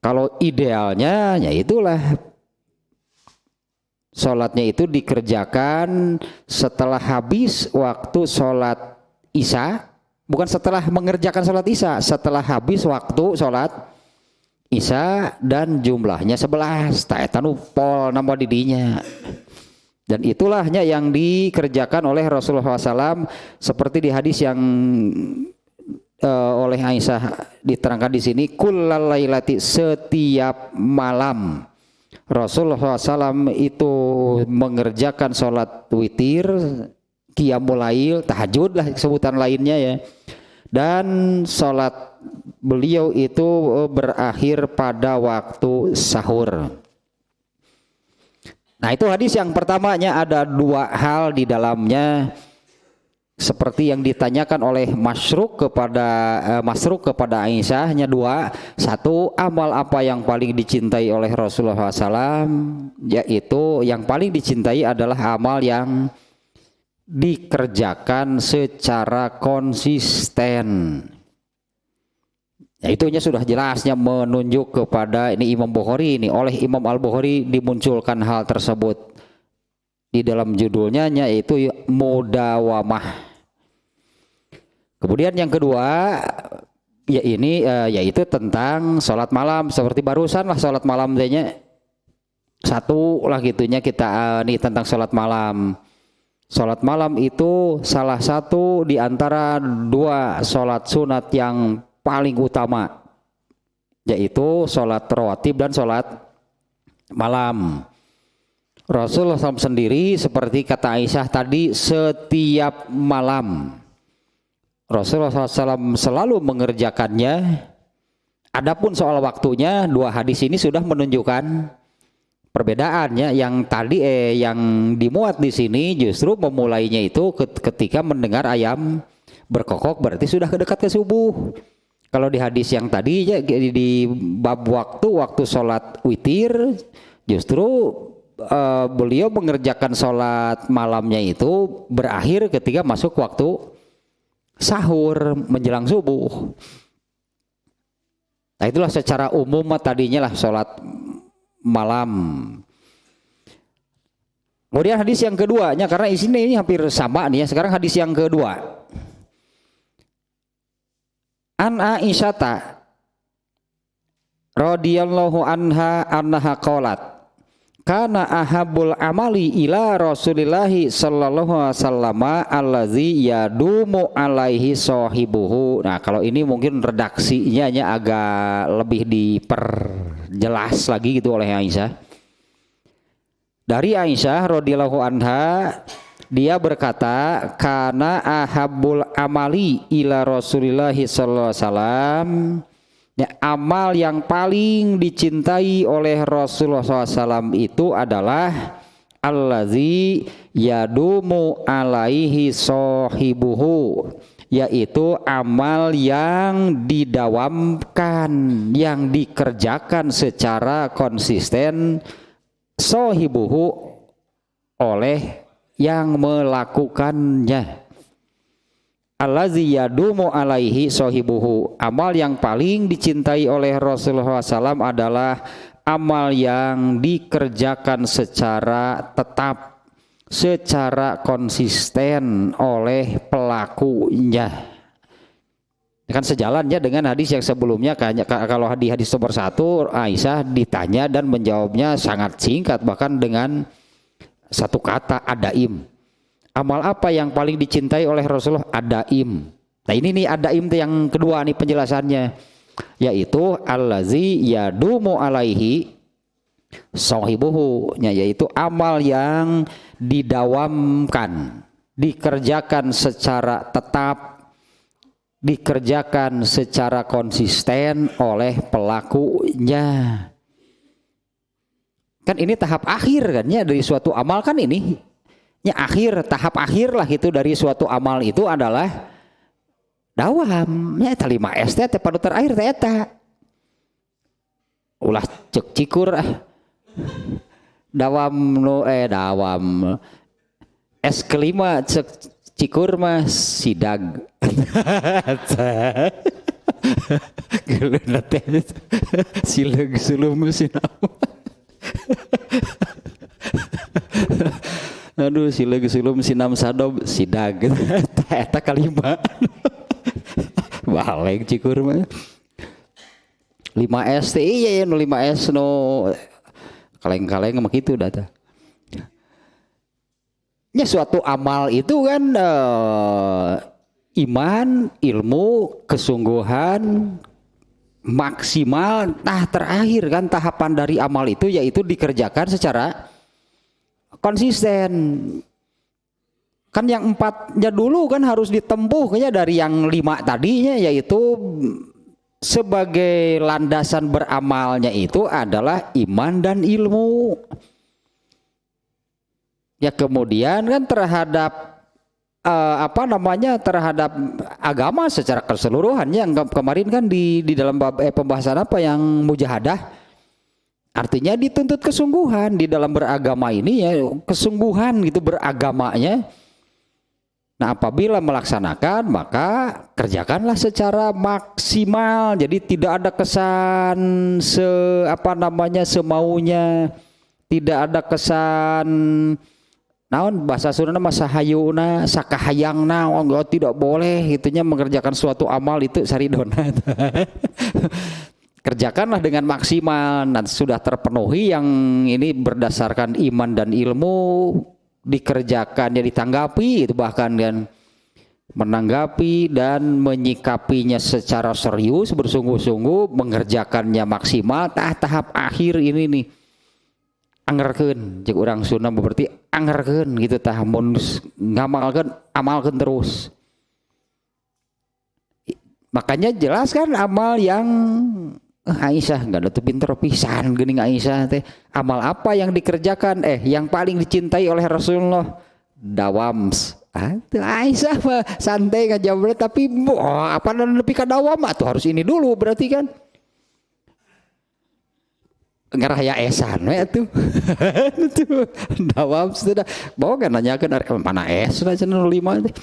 Kalau idealnya ya itulah sholatnya itu dikerjakan setelah habis waktu sholat isya, bukan setelah mengerjakan sholat isya, setelah habis waktu sholat isya dan jumlahnya 11. Taetanu pol nama didinya. Dan itulahnya yang dikerjakan oleh Rasulullah SAW seperti di hadis yang oleh Aisyah diterangkan di sini, kullal lailati, setiap malam Rasulullah SAW itu mengerjakan sholat witir, qiyamul lail, tahajud lah sebutan lainnya ya, dan sholat beliau itu berakhir pada waktu sahur. Nah itu hadis yang pertamanya, ada 2 hal di dalamnya seperti yang ditanyakan oleh Masruq kepada Aisyah, hanya 2. 1, amal apa yang paling dicintai oleh Rasulullah SAW, yaitu yang paling dicintai adalah amal yang dikerjakan secara konsisten. Ya, itunya sudah jelasnya menunjuk kepada ini Imam Bukhari, ini oleh Imam Al-Bukhari dimunculkan hal tersebut di dalam judulnya, yaitu mudawamah. Kemudian yang kedua ya ini yaitu tentang sholat malam, seperti barusan lah sholat malam tanya 1 lah gitunya kita nih tentang sholat malam. Sholat malam itu salah satu di antara 2 sholat sunat yang paling utama, yaitu sholat rawatib dan sholat malam. Rasulullah SAW sendiri seperti kata Aisyah tadi, setiap malam Rasulullah SAW selalu mengerjakannya. Adapun soal waktunya, 2 hadis ini sudah menunjukkan perbedaannya. Yang tadi yang dimuat di sini justru memulainya itu ketika mendengar ayam berkokok, berarti sudah dekat ke subuh. Kalau di hadis yang tadi ya, di bab waktu sholat witir, justru beliau mengerjakan sholat malamnya itu berakhir ketika masuk waktu sahur menjelang subuh. Nah itulah secara umum tadinya lah sholat malam. Kemudian hadis yang keduanya, karena isinya ini hampir sama nih ya. Sekarang hadis yang kedua. An Aisyata radhiyallahu anha qalat kana ahabul amali ila Rasulillahi sallallahu alaihi wasallam allazi yadumu alaihi sahibuhu. Nah, kalau ini mungkin redaksinya agak lebih diperjelas lagi gitu oleh Aisyah. Dari Aisyah radhiyallahu anha, dia berkata, kana ahabul amali ila Rasulillahi sallallahu alaihi wasallam, ya, amal yang paling dicintai oleh Rasulullah SAW itu adalah allazi yadumu alaihi sahibuhu, yaitu amal yang didawamkan, yang dikerjakan secara konsisten sahibuhu oleh yang melakukannya. Allazi yadumu alaihi sahibuhu, amal yang paling dicintai oleh Rasulullah SAW adalah amal yang dikerjakan secara tetap, secara konsisten oleh pelakunya. Kan sejalannya dengan hadis yang sebelumnya. Kalau di hadis nomor 1 Aisyah ditanya dan menjawabnya sangat singkat, bahkan dengan satu kata, adaim. Amal apa yang paling dicintai oleh Rasulullah? Adaim. Nah ini nih adaim yang kedua nih penjelasannya, yaitu allazi yadumu alaihi sahibuhu, yaitu amal yang didawamkan, dikerjakan secara tetap, dikerjakan secara konsisten oleh pelakunya. Kan ini tahap akhir kan ya dari suatu amal, kan ini ya akhir, tahap akhir lah itu dari suatu amal itu adalah dawam. Ya eta 5 ST teh panuter air teh eta. Ulah cek cikur dawam dawam. S kelima cek cikur mah sidag. Geuleuh teh sileug sulum sinam. Aduh, sileug sulum sinam sadob sidag. Eta kalima. Baleng cikur mah. 5S teh iya 5S no kaleng-kaleng mah kitu data. Ya suatu amal itu kan iman, ilmu, kesungguhan maksimal. Terakhir kan tahapan dari amal itu yaitu dikerjakan secara konsisten. Kan yang 4-nya dulu kan harus ditempuh kayaknya dari yang 5 tadinya, yaitu sebagai landasan beramalnya itu adalah iman dan ilmu. Ya kemudian kan terhadap terhadap agama secara keseluruhan, yang kemarin kan di dalam pembahasan yang mujahadah, artinya dituntut kesungguhan di dalam beragama ini ya, kesungguhan gitu beragamanya. Nah apabila melaksanakan maka kerjakanlah secara maksimal, jadi tidak ada kesan semaunya, tidak ada kesan naon bahasa Sunda mah sahayuna sakahayangna, tidak boleh gitunya mengerjakan suatu amal itu saridona. Kerjakanlah dengan maksimal. Nah, sudah terpenuhi yang ini berdasarkan iman dan ilmu, dikerjakan ya ditanggapi, itu bahkan dan menanggapi dan menyikapinya secara serius, bersungguh-sungguh, mengerjakannya maksimal. Tahap akhir ini nih angerkeun, jeung urang Sunda berarti angerkeun gitu, tah mun ngamalkeun amalkeun terus. Makanya jelaskan amal yang Aisyah nggak ada tuh pinter pisan geuning Aisyah teh. Amal apa yang dikerjakan yang paling dicintai oleh Rasulullah? Dawams. Tuh Aisyah mah santai ngajawab, tapi apa nepi ka dawam tuh harus ini dulu berarti kan. Ngaraya esan we atuh. Tuh dawams teh bawa kan nanyakeun mana es cenah 5 teh.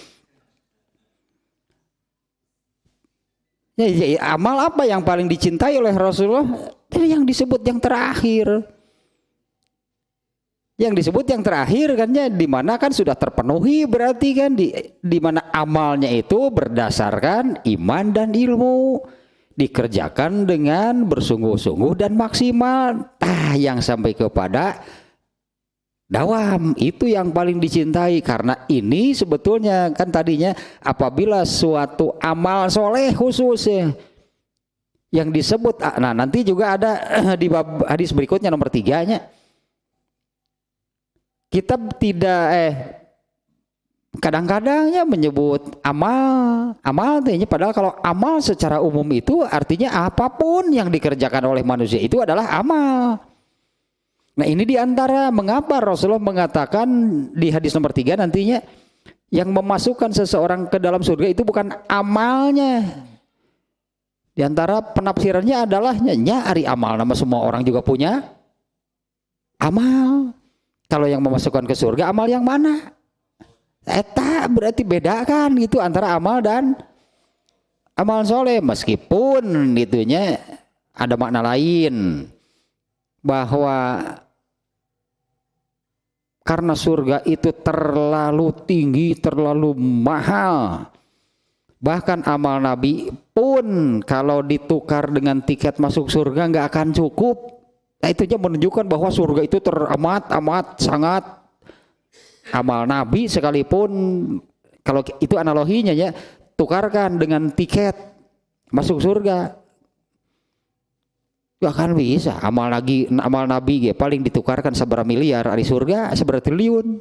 Ya, amal apa yang paling dicintai oleh Rasulullah? Yang disebut yang terakhir. Yang disebut yang terakhir kan ya, di mana kan sudah terpenuhi berarti kan di mana amalnya itu berdasarkan iman dan ilmu, dikerjakan dengan bersungguh-sungguh dan maksimal. Yang sampai kepada dawam itu yang paling dicintai, karena ini sebetulnya kan tadinya apabila suatu amal soleh khususnya yang disebut, nah nanti juga ada di bab hadis berikutnya nomor 3-nya, kita tidak kadang-kadangnya menyebut amal artinya, padahal kalau amal secara umum itu artinya apapun yang dikerjakan oleh manusia itu adalah amal. Nah ini diantara mengapa Rasulullah mengatakan di hadis nomor 3 nantinya, yang memasukkan seseorang ke dalam surga itu bukan amalnya. Di antara penafsirannya adalah nyari amal, nama semua orang juga punya amal. Kalau yang memasukkan ke surga amal yang mana? Eta berarti bedakan gitu antara amal dan amal soleh, meskipun itunya ada makna lain, bahwa karena surga itu terlalu tinggi, terlalu mahal. Bahkan amal Nabi pun kalau ditukar dengan tiket masuk surga nggak akan cukup. Nah itunya menunjukkan bahwa surga itu teramat sangat. Amal Nabi sekalipun, kalau itu analoginya ya, tukarkan dengan tiket masuk surga, gak akan bisa. Amal Nabi paling ditukarkan seberapa miliar, di surga seberapa triliun.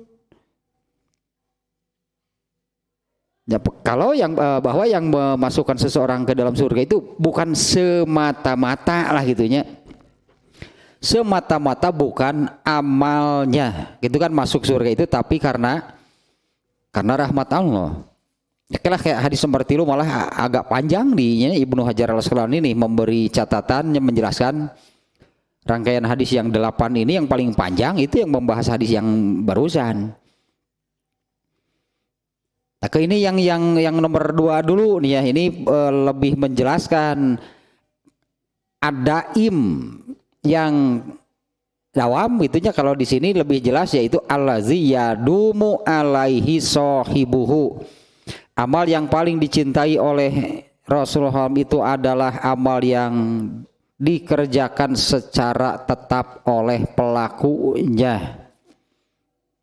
Ya, kalau yang bahwa yang memasukkan seseorang ke dalam surga itu bukan semata-mata lah gitunya, semata-mata bukan amalnya gitu kan masuk surga itu, tapi karena rahmat Allah. Kayak hadis nomor 3 malah agak panjang di Ibnu Hajar Al-Asqalani ini memberi catatan yang menjelaskan rangkaian hadis yang 8 ini, yang paling panjang itu yang membahas hadis yang barusan. Nah, ini yang nomor 2 dulu nih ya, ini lebih menjelaskan adaim yang dawam itunya. Kalau di sini lebih jelas yaitu allazi yadumu alaihi sahibuhu. Amal yang paling dicintai oleh Rasulullah itu adalah amal yang dikerjakan secara tetap oleh pelakunya.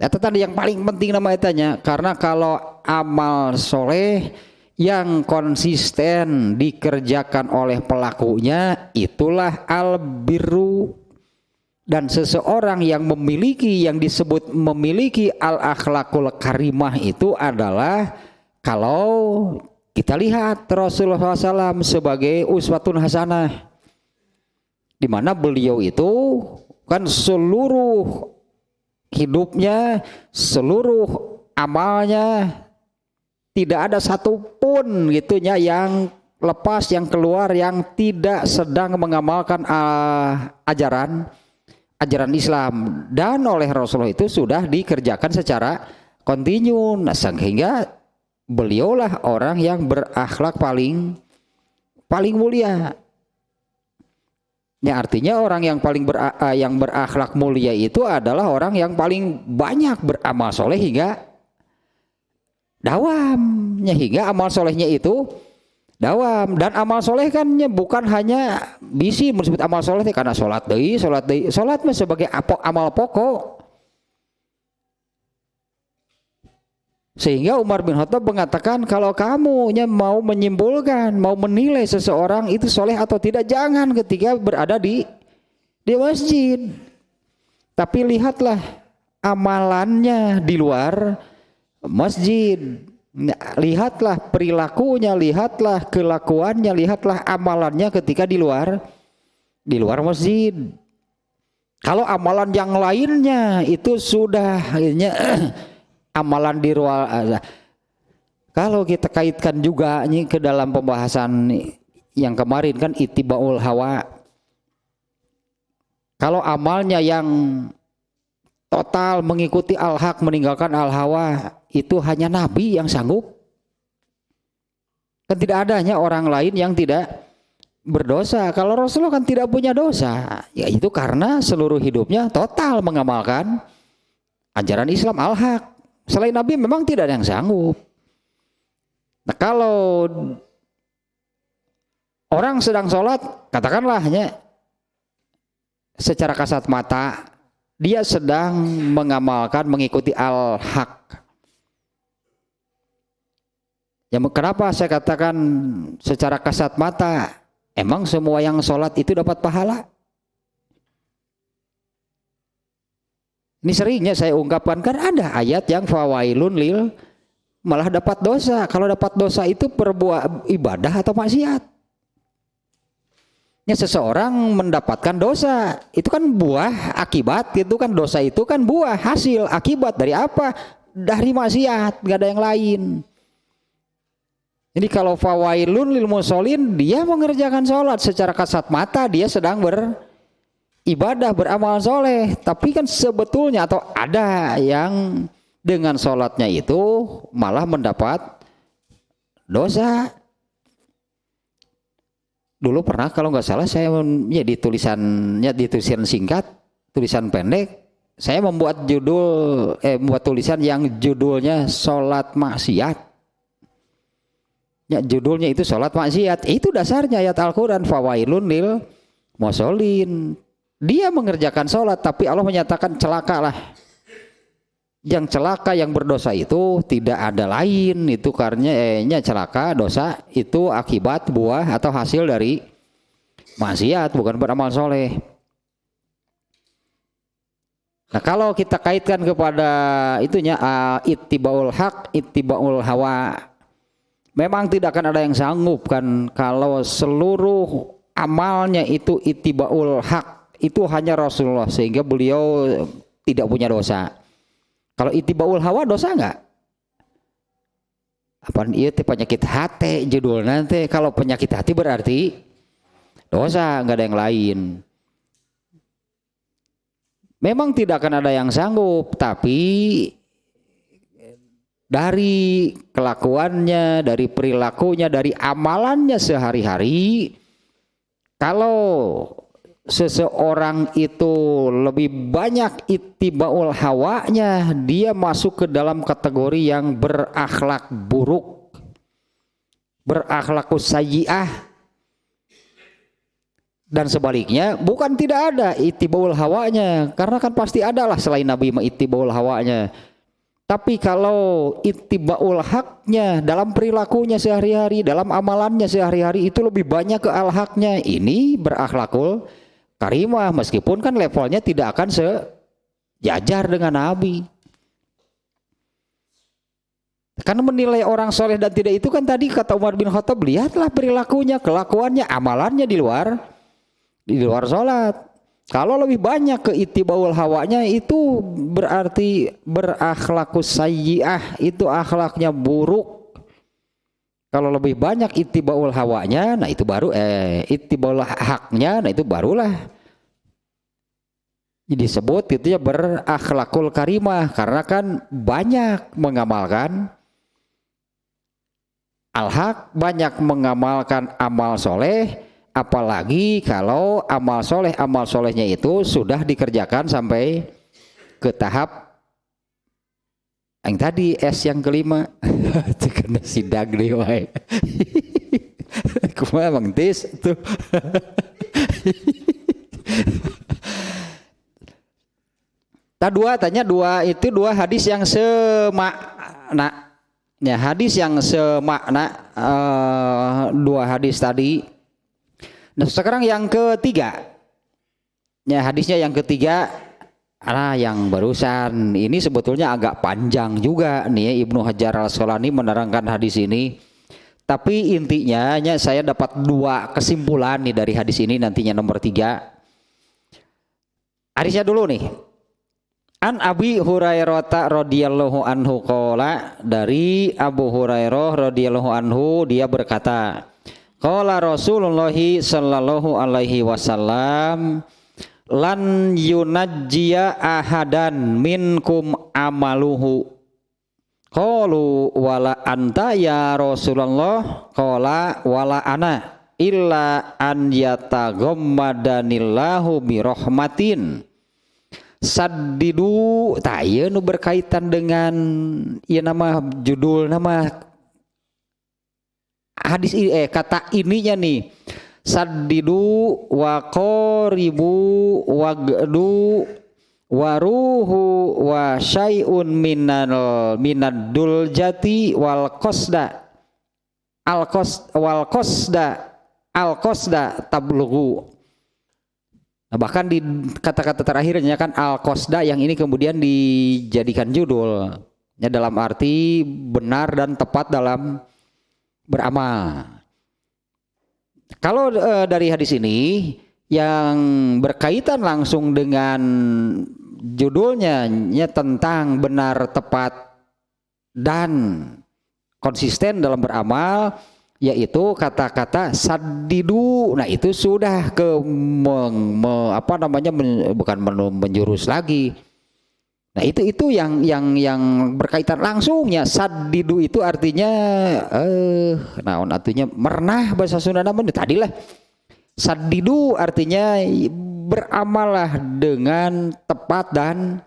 Itu tadi yang paling penting nama itanya, karena kalau amal soleh yang konsisten dikerjakan oleh pelakunya itulah albirru. Dan seseorang yang memiliki, yang disebut memiliki al-akhlakul karimah itu adalah, kalau kita lihat Rasulullah SAW sebagai uswatun hasanah, di mana beliau itu kan seluruh hidupnya, seluruh amalnya tidak ada satupun gitunya yang lepas, yang keluar, yang tidak sedang mengamalkan ajaran Islam, dan oleh Rasulullah itu sudah dikerjakan secara kontinu. Nah, sehingga beliaulah orang yang berakhlak paling mulia. Ya, artinya orang yang paling yang berakhlak mulia itu adalah orang yang paling banyak beramal soleh hingga dawamnya, hingga amal solehnya itu dawam. Dan amal soleh kan bukan hanya bisi disebut amal soleh karena sholat mah sebagai amal pokok. Sehingga Umar bin Khattab mengatakan, kalau kamu mau menyimpulkan, mau menilai seseorang itu soleh atau tidak, jangan ketika berada di masjid, tapi lihatlah amalannya di luar masjid. Lihatlah perilakunya, lihatlah kelakuannya, lihatlah amalannya ketika di luar masjid. Kalau amalan yang lainnya itu sudah amalan di ruang, kalau kita kaitkan juga nih ke dalam pembahasan yang kemarin kan ittibaul hawa. Kalau amalnya yang total mengikuti al-haq, meninggalkan al-hawa, itu hanya Nabi yang sanggup. Kan tidak adanya orang lain yang tidak berdosa. Kalau Rasulullah kan tidak punya dosa, ya itu karena seluruh hidupnya total mengamalkan ajaran Islam al-haq. Selain Nabi memang tidak ada yang sanggup. Nah kalau orang sedang sholat, katakanlah secara kasat mata dia sedang mengamalkan mengikuti al-haq. Ya, kenapa saya katakan secara kasat mata? Emang semua yang sholat itu dapat pahala? Ini seringnya saya ungkapkan, kan ada ayat yang fawailun lil, malah dapat dosa. Kalau dapat dosa itu perbuat ibadah atau maksiat? Ya, seseorang mendapatkan dosa, itu kan buah akibat, itu kan dosa itu kan buah hasil akibat dari apa? Dari maksiat, gak ada yang lain. Jadi kalau fawailun lil musholin, dia mengerjakan sholat secara kasat mata dia sedang beribadah, beramal soleh, tapi kan sebetulnya atau ada yang dengan sholatnya itu malah mendapat dosa. Dulu pernah kalau nggak salah saya ya di tulisan singkat, tulisan pendek, saya membuat membuat tulisan yang judulnya sholat maksiat. Ya, judulnya itu sholat maksiat. Itu dasarnya ayat Al-Quran, fawailun lil musholin. Dia mengerjakan sholat, tapi Allah menyatakan celakalah. Yang celaka, yang berdosa itu tidak ada lain. Itu karena celaka, dosa itu akibat buah atau hasil dari maksiat, bukan beramal soleh. Nah kalau kita kaitkan kepada itunya ittibaul haq, ittibaul hawa, memang tidak akan ada yang sanggup kan kalau seluruh amalnya itu ittibaul haq, itu hanya Rasulullah, sehingga beliau tidak punya dosa. Kalau ittibaul hawa dosa enggak? Apa itu penyakit hati judul nanti. Kalau penyakit hati berarti dosa, enggak ada yang lain. Memang tidak akan ada yang sanggup, tapi dari kelakuannya, dari perilakunya, dari amalannya sehari-hari, kalau seseorang itu lebih banyak ittibaul hawanya, dia masuk ke dalam kategori yang berakhlak buruk, berakhlakus sayyi'ah. Dan sebaliknya, bukan tidak ada ittibaul hawanya, karena kan pasti adalah selain Nabi ittibaul hawanya. Tapi kalau ittibaul haknya dalam perilakunya sehari-hari, dalam amalannya sehari-hari itu lebih banyak ke al-haknya, ini berakhlakul karimah, meskipun kan levelnya tidak akan sejajar dengan Nabi. Karena menilai orang soleh dan tidak itu kan tadi kata Umar bin Khattab, lihatlah perilakunya, kelakuannya, amalannya di luar sholat. Kalau lebih banyak ke ittibaul hawanya itu berarti berakhlakus sayyi'ah, itu akhlaknya buruk. Kalau lebih banyak ittibaul hawanya, nah itu baru ittibaul haknya, nah itu barulah disebut itu ya berakhlakul karimah, karena kan banyak mengamalkan al-haq, banyak mengamalkan amal soleh. Apalagi kalau amal solehnya itu sudah dikerjakan sampai ke tahap yang tadi yang kelima. Karena sidang deh wae. Kumaha Bang Tis tuh. Itu dua hadis yang semakna. Ya, hadis yang semakna dua hadis tadi. Nah sekarang yang ketiga, ya hadisnya yang ketiga, yang barusan ini sebetulnya agak panjang juga nih ya, Ibnu Hajar Al-Asqalani menerangkan hadis ini. Tapi intinya saya dapat dua kesimpulan nih dari hadis ini, nantinya nomor 3. Hadisnya dulu nih. An Abi Hurairah radhiyallahu anhu qala, dari Abu Hurairah radhiyallahu anhu dia berkata, qala Rasulullah sallallahu alaihi wasallam, lan yunajjiya ahadan minkum amaluhu. Qalu wala anta ya Rasulullah, qala wala ana illa an yataghammadanillahu bi rahmatin Saddidu tah ieu nu berkaitan dengan ieu nama judul nama hadis kata ininya nih. Saddidu wa qaribu wagdu waruhu wa syai'un minad jati wal qasda al qasda tablughu. Nah, bahkan di kata-kata terakhirnya kan al qasda yang ini kemudian dijadikan judul ya, dalam arti benar dan tepat dalam beramal. Kalau dari hadis ini yang berkaitan langsung dengan judulnya ya, tentang benar, tepat dan konsisten dalam beramal, yaitu kata-kata saddidu. Nah itu sudah ke bukan menjurus lagi. Nah itu yang berkaitan langsungnya. Saddidu itu artinya naon artinya merenah bahasa Sunda namanya tadilah. Saddidu artinya beramallah dengan tepat dan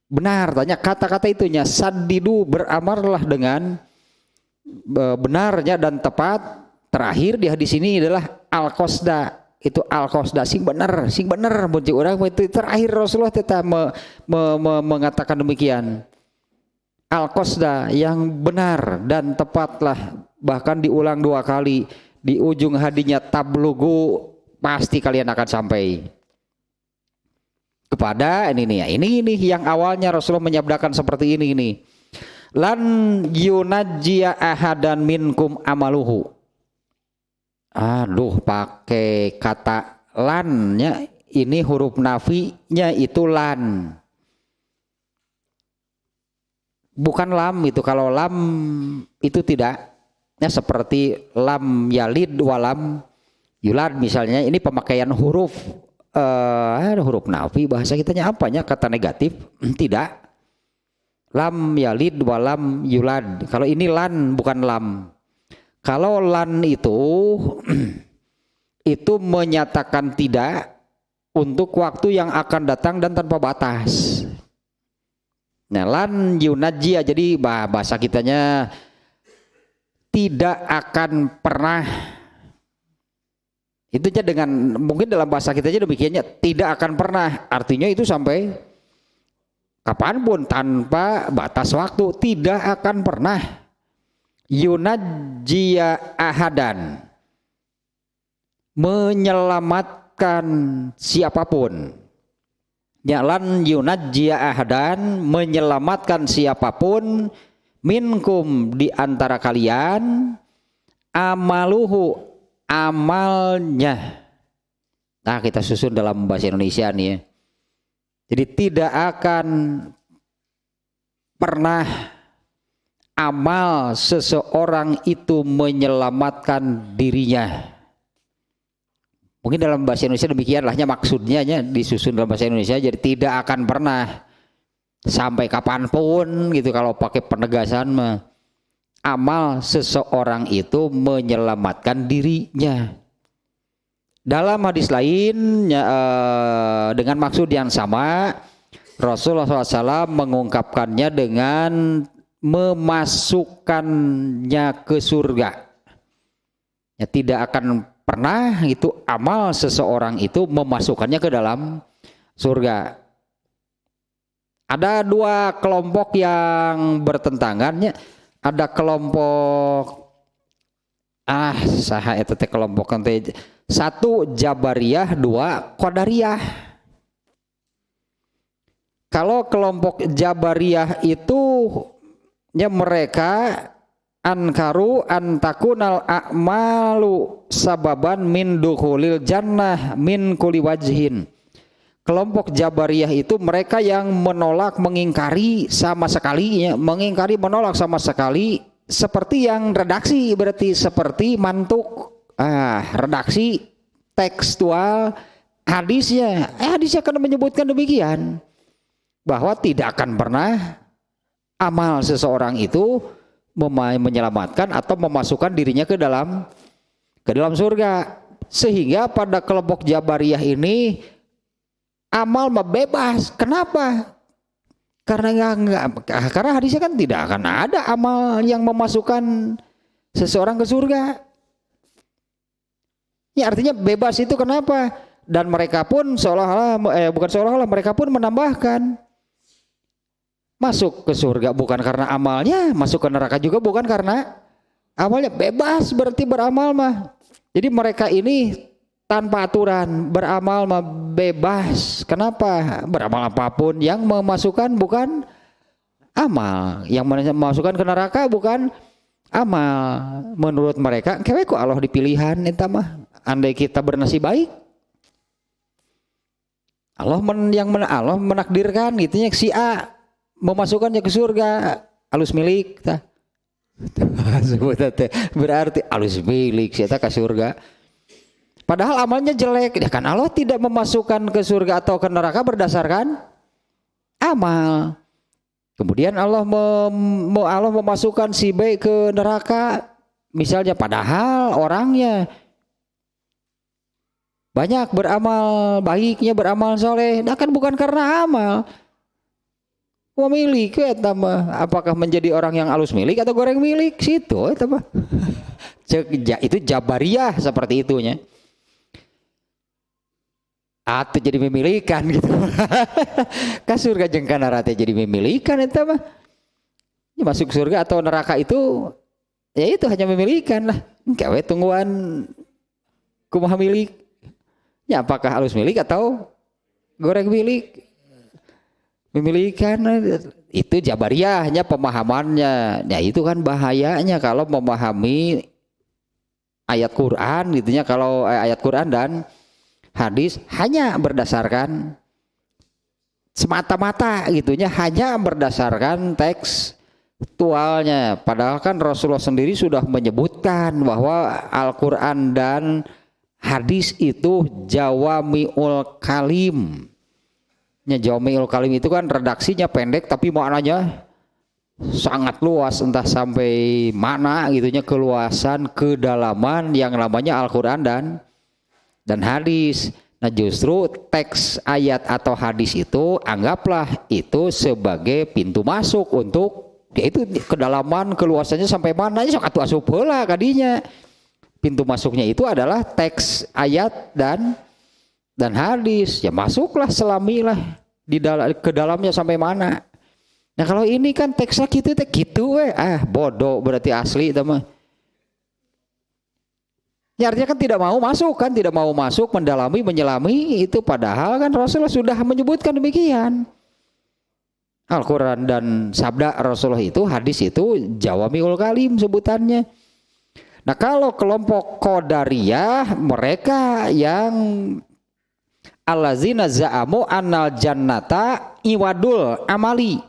benar. Tanya kata-kata itunya saddidu, beramallah dengan benarnya dan tepat. Terakhir di hadis ini adalah al-qasda. Itu al-qasda sing benar muncul orang itu terakhir Rasulullah tetap mengatakan demikian. Al-qasda yang benar dan tepatlah, bahkan diulang 2 kali. Di ujung hadinya tablugu, pasti kalian akan sampai kepada ini yang awalnya Rasulullah menyabdakan seperti ini nih. Lan yunajjiya ahadan minkum amaluhu. Aduh, pakai kata lannya ini huruf nafinya itu lan. Bukan lam itu. Kalau lam itu tidak ya, seperti lam yalid walam yulad misalnya. Ini pemakaian huruf huruf nafi, bahasa kitanya apanya, kata negatif. Tidak. Lam yalid walam yulad. Kalau ini lan bukan lam. Kalau lan itu itu menyatakan tidak untuk waktu yang akan datang dan tanpa batas. Nah, lan yunajia, jadi bahasa kitanya tidak akan pernah. Itu aja dengan mungkin dalam bahasa kita aja demikiannya, tidak akan pernah. Artinya itu sampai kapanpun tanpa batas waktu, tidak akan pernah. Yunajia ahadan, menyelamatkan siapapun. Jalan yunajia ahadan, menyelamatkan siapapun, minkum di antara kalian, amaluhu, amalnya. Nah, kita susun dalam bahasa Indonesia nih ya. Jadi tidak akan pernah amal seseorang itu menyelamatkan dirinya. Mungkin dalam bahasa Indonesia demikianlahnya maksudnya disusun dalam bahasa Indonesia. Jadi tidak akan pernah sampai kapanpun gitu kalau pakai penegasan mah, amal seseorang itu menyelamatkan dirinya. Dalam hadis lain dengan maksud yang sama, Rasulullah SAW mengungkapkannya dengan memasukkannya ke surga. Ya, tidak akan pernah itu amal seseorang itu memasukkannya ke dalam surga. Ada 2 kelompok yang bertentangannya. Ada kelompok saha eta teh kelompok teh 1 Jabariyah, 2 Qadariyah. Kalau kelompok Jabariyah itu ya mereka ankaru antakunal a'malu sababan min dukhulil jannah min kulli wajhin. Kelompok Jabariyah itu mereka yang menolak, mengingkari sama sekali ya, menolak sama sekali, seperti yang redaksi, berarti seperti mantuk redaksi tekstual hadisnya. Hadisnya akan menyebutkan demikian, bahwa tidak akan pernah amal seseorang itu menyelamatkan atau memasukkan dirinya ke dalam surga. Sehingga pada kelompok Jabariyah ini amal mah bebas. Kenapa? Karena hadisnya kan tidak akan ada amal yang memasukkan seseorang ke surga. Ya artinya bebas itu kenapa? Dan mereka pun bukan seolah-olah, mereka pun menambahkan masuk ke surga bukan karena amalnya, masuk ke neraka juga bukan karena amalnya. Bebas berarti beramal mah. Jadi mereka ini tanpa aturan, beramal mah bebas. Kenapa? Beramal apapun yang memasukkan bukan amal, yang memasukkan ke neraka bukan amal. Menurut mereka, kewe kok Allah dipilihan eta mah. Andai kita bernasib baik, Allah menakdirkan gitunya si A memasukkannya ke surga, alus milik tah. Berarti alus milik si eta ke surga. Padahal amalnya jelek, ya kan Allah tidak memasukkan ke surga atau ke neraka berdasarkan amal. Kemudian Allah memasukkan si B ke neraka, misalnya padahal orangnya banyak beramal baiknya, beramal soleh, nah kan bukan karena amal. Milik eta mah, apakah menjadi orang yang alus milik atau goreng milik situ eta mah. Itu jabariyah seperti itunya. Atau jadi memilikan gitu. Ka surga jeung ka neraka jadi memilikan eta mah. Ya, masuk surga atau neraka itu ya itu hanya memilikan lah. Gawe tungguan kumaha milik. Ya apakah halus milik atau goreng milik? Memilikan itu jabariyahnya pemahamannya. Ya itu kan bahayanya kalau memahami ayat Quran gitunya, kalau ayat Quran dan hadis hanya berdasarkan semata-mata gitunya, hanya berdasarkan tekstualnya. Padahal kan Rasulullah sendiri sudah menyebutkan bahwa Al-Quran dan hadis itu jawami'ul kalim. Jawami'ul kalim itu kan redaksinya pendek tapi maknanya sangat luas, entah sampai mana gitunya, keluasan, kedalaman yang namanya Al-Quran dan hadis. Nah justru teks ayat atau hadis itu anggaplah itu sebagai pintu masuk untuk yaitu kedalaman, keluasannya sampai mana ya sok atuh asup heula kadinya. Pintu masuknya itu adalah teks ayat dan hadis. Ya masuklah, selamilah ke dalamnya sampai mana. Nah kalau ini kan teksnya gitu bodoh berarti asli teman. Ya artinya kan tidak mau masuk mendalami, menyelami itu, padahal kan Rasulullah sudah menyebutkan demikian. Al-Quran dan sabda Rasulullah itu, hadis itu jawami'ul kalim sebutannya. Nah kalau kelompok Qadariyah, mereka yang allazina za'amu annal jannata iwadul amali,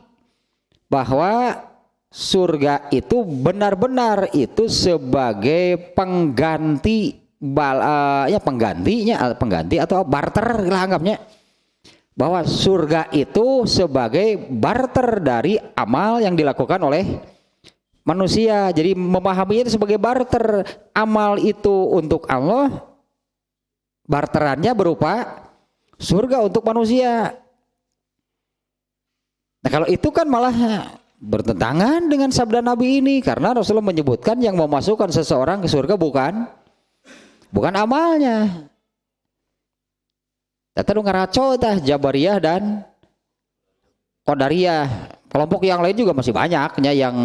bahwa surga itu benar-benar itu sebagai pengganti pengganti atau barter lah anggapnya, bahwa surga itu sebagai barter dari amal yang dilakukan oleh manusia. Jadi memahaminya itu sebagai barter, amal itu untuk Allah, barterannya berupa surga untuk manusia. Nah kalau itu kan malah bertentangan dengan sabda Nabi ini, karena Rasulullah menyebutkan yang memasukkan seseorang ke surga bukan amalnya. Tata ngaraco tah Jabariyah dan Qadariyah. Kelompok yang lain juga masih banyaknya yang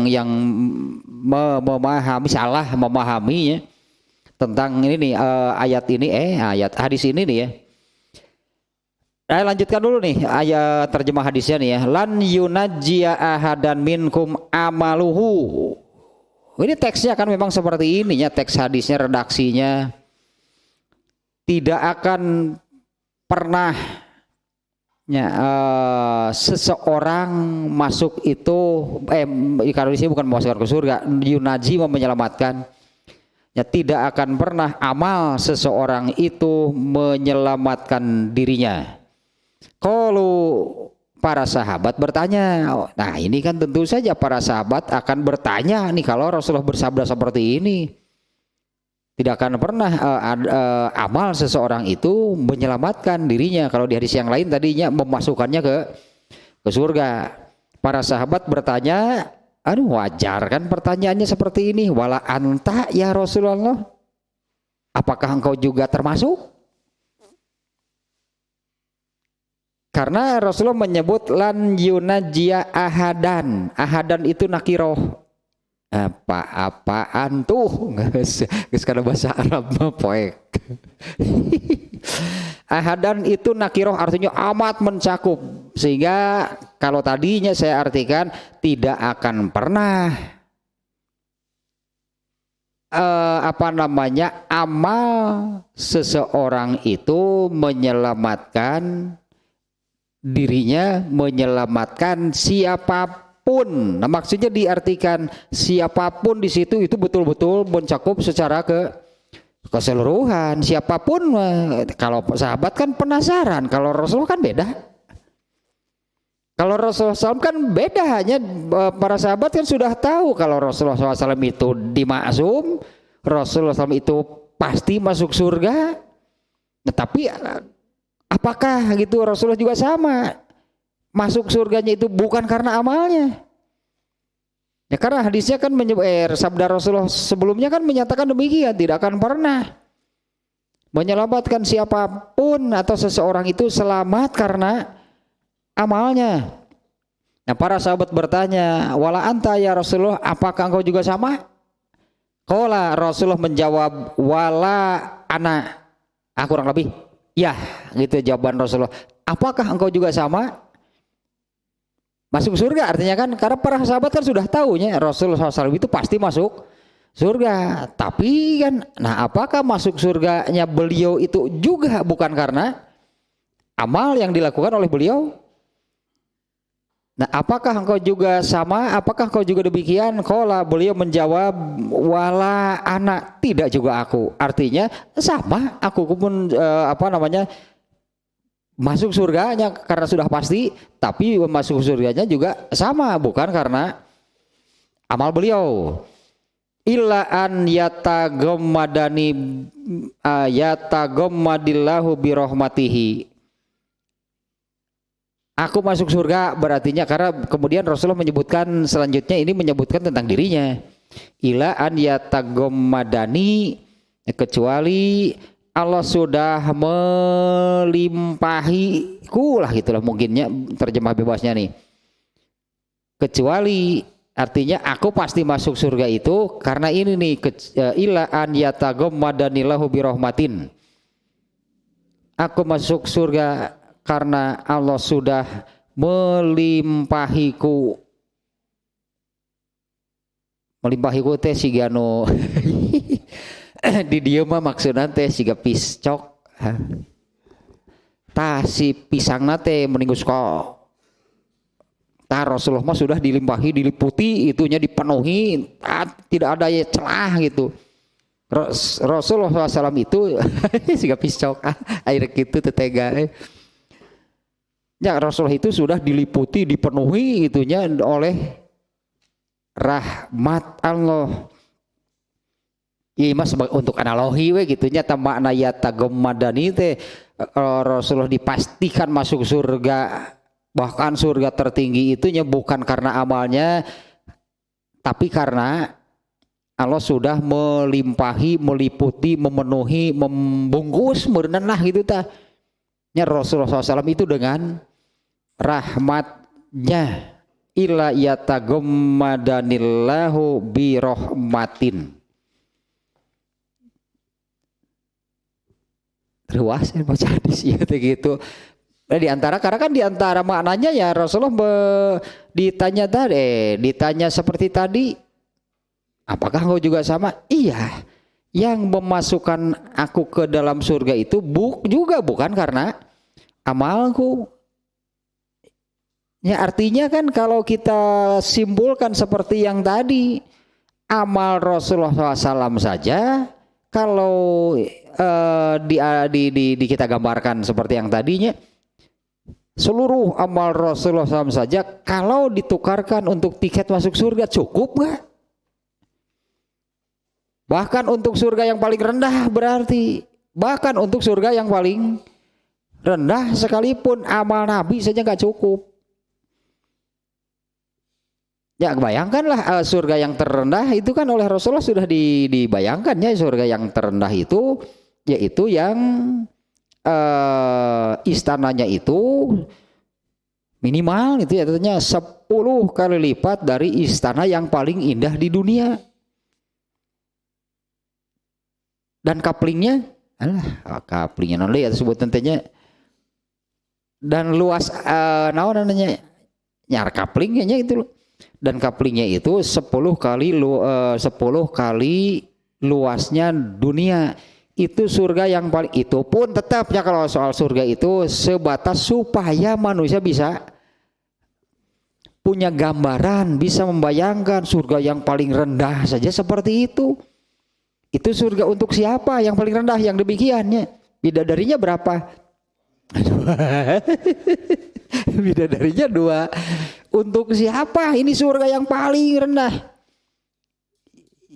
memahami tentang ini nih ayat hadis ini nih ya. Lanjutkan dulu nih ayat terjemah hadisnya nih ya. Lan yunajjiya ahadan minkum amaluhu. Ini teksnya kan memang seperti ini ya, teks hadisnya, redaksinya. Tidak akan pernah seseorang masuk itu kalau di sini bukan memasukkan ke surga, yunaji menyelamatkan. Ya tidak akan pernah amal seseorang itu menyelamatkan dirinya. Kalau para sahabat bertanya, nah ini kan tentu saja para sahabat akan bertanya nih kalau Rasulullah bersabda seperti ini. Tidak akan pernah amal seseorang itu menyelamatkan dirinya. Kalau di hadis yang lain tadinya memasukkannya ke surga. Para sahabat bertanya, aduh wajar kan pertanyaannya seperti ini. Wala anta ya Rasulullah, apakah engkau juga termasuk? Karena Rasulullah menyebut lan yunajia ahadan. Ahadan itu nakiroh. Apa-apaan tuh? Geus kana bahasa Arab mah poek. Ahadan itu nakiroh artinya amat mencakup. Sehingga kalau tadinya saya artikan tidak akan pernah amal seseorang itu menyelamatkan dirinya, menyelamatkan siapapun. Nah, maksudnya diartikan siapapun di situ itu betul-betul mencakup secara keseluruhan. Siapapun. Kalau sahabat kan penasaran, kalau Rasulullah kan beda. Kalau Rasulullah SAW kan beda, hanya para sahabat kan sudah tahu kalau Rasulullah SAW itu dimaksum, Rasulullah SAW itu pasti masuk surga. Nah, tapi apakah gitu Rasulullah juga sama? Masuk surganya itu bukan karena amalnya. Ya karena hadisnya kan sabda Rasulullah sebelumnya kan menyatakan demikian, tidak akan pernah menyelamatkan siapapun atau seseorang itu selamat karena amalnya. Nah, para sahabat bertanya, wala anta ya Rasulullah, apakah engkau juga sama? Qala, Rasulullah menjawab, wala ana, kurang lebih ya, gitu jawaban Rasulullah. Apakah engkau juga sama? Masuk surga artinya kan, karena para sahabat kan sudah tahunya Rasulullah SAW itu pasti masuk surga. Tapi kan, nah apakah masuk surganya beliau itu juga bukan karena amal yang dilakukan oleh beliau? Nah apakah engkau juga sama? Apakah engkau juga demikian? Qala, beliau menjawab, wala anak, tidak juga aku. Artinya sama, aku pun masuk surganya karena sudah pasti, tapi masuk surganya juga sama, bukan karena amal beliau. Illa an yataghammadillahu birahmatihi. Aku masuk surga berartinya karena kemudian Rasulullah menyebutkan selanjutnya ini menyebutkan tentang dirinya. Illa an yataghammadani, kecuali Allah sudah melimpahiku lah, gitulah mungkinnya terjemah bebasnya nih. Kecuali artinya aku pasti masuk surga itu karena ini nih, illa an yataghammadanillahu birahmatin. Aku masuk surga karena Allah sudah melimpahiku. Melimpahiku teh sigano di dieu mah maksudna teh siga piscok. Tah si pisang teh meninggus kok. Tah Rasulullah mah sudah dilimpahi, diliputi, itunya dipenuhi, tidak ada celah gitu. Rasulullah SAW itu siga piscok, air gitu tetega. Ya Rasulullah itu sudah diliputi, dipenuhi itunya oleh rahmat Allah. Iya mas, untuk analogi we gitunya makna yataghammadani teh Rasulullah dipastikan masuk surga, bahkan surga tertinggi itunya bukan karena amalnya, tapi karena Allah sudah melimpahi, meliputi, memenuhi, membungkus meureunan lah gitu tah. Nya Rasulullah SAW itu dengan rahmatnya, illa yataghammadanillahu birahmatin. Luas baca hadis gitu. Nah, karena kan di antara maknanya ya Rasulullah ditanya seperti tadi, apakah engkau juga sama? Iya. Yang memasukkan aku ke dalam surga itu juga bukan karena amalku. Ya artinya kan kalau kita simpulkan seperti yang tadi, amal Rasulullah SAW saja kalau di kita gambarkan seperti yang tadinya, seluruh amal Rasulullah SAW saja kalau ditukarkan untuk tiket masuk surga cukup nggak? Bahkan untuk surga yang paling rendah berarti, bahkan untuk surga yang paling rendah sekalipun amal Nabi saja nggak cukup. Ya bayangkanlah surga yang terendah itu kan oleh Rasulullah sudah dibayangkannya, surga yang terendah itu yaitu yang istananya itu minimal itu ya tentunya 10 kali lipat dari istana yang paling indah di dunia. Dan kaplingnya kaplingnya nanti ya sebut tentunya, dan luas naon namanya nyar kaplingnya itu loh. Dan kaplingnya itu 10 kali luasnya dunia. Itu surga yang paling, itu pun tetapnya kalau soal surga itu sebatas supaya manusia bisa punya gambaran, bisa membayangkan surga yang paling rendah saja seperti itu. Itu surga untuk siapa yang paling rendah yang demikiannya? Bidadarinya berapa? Bidadarinya 2. Untuk siapa ini surga yang paling rendah?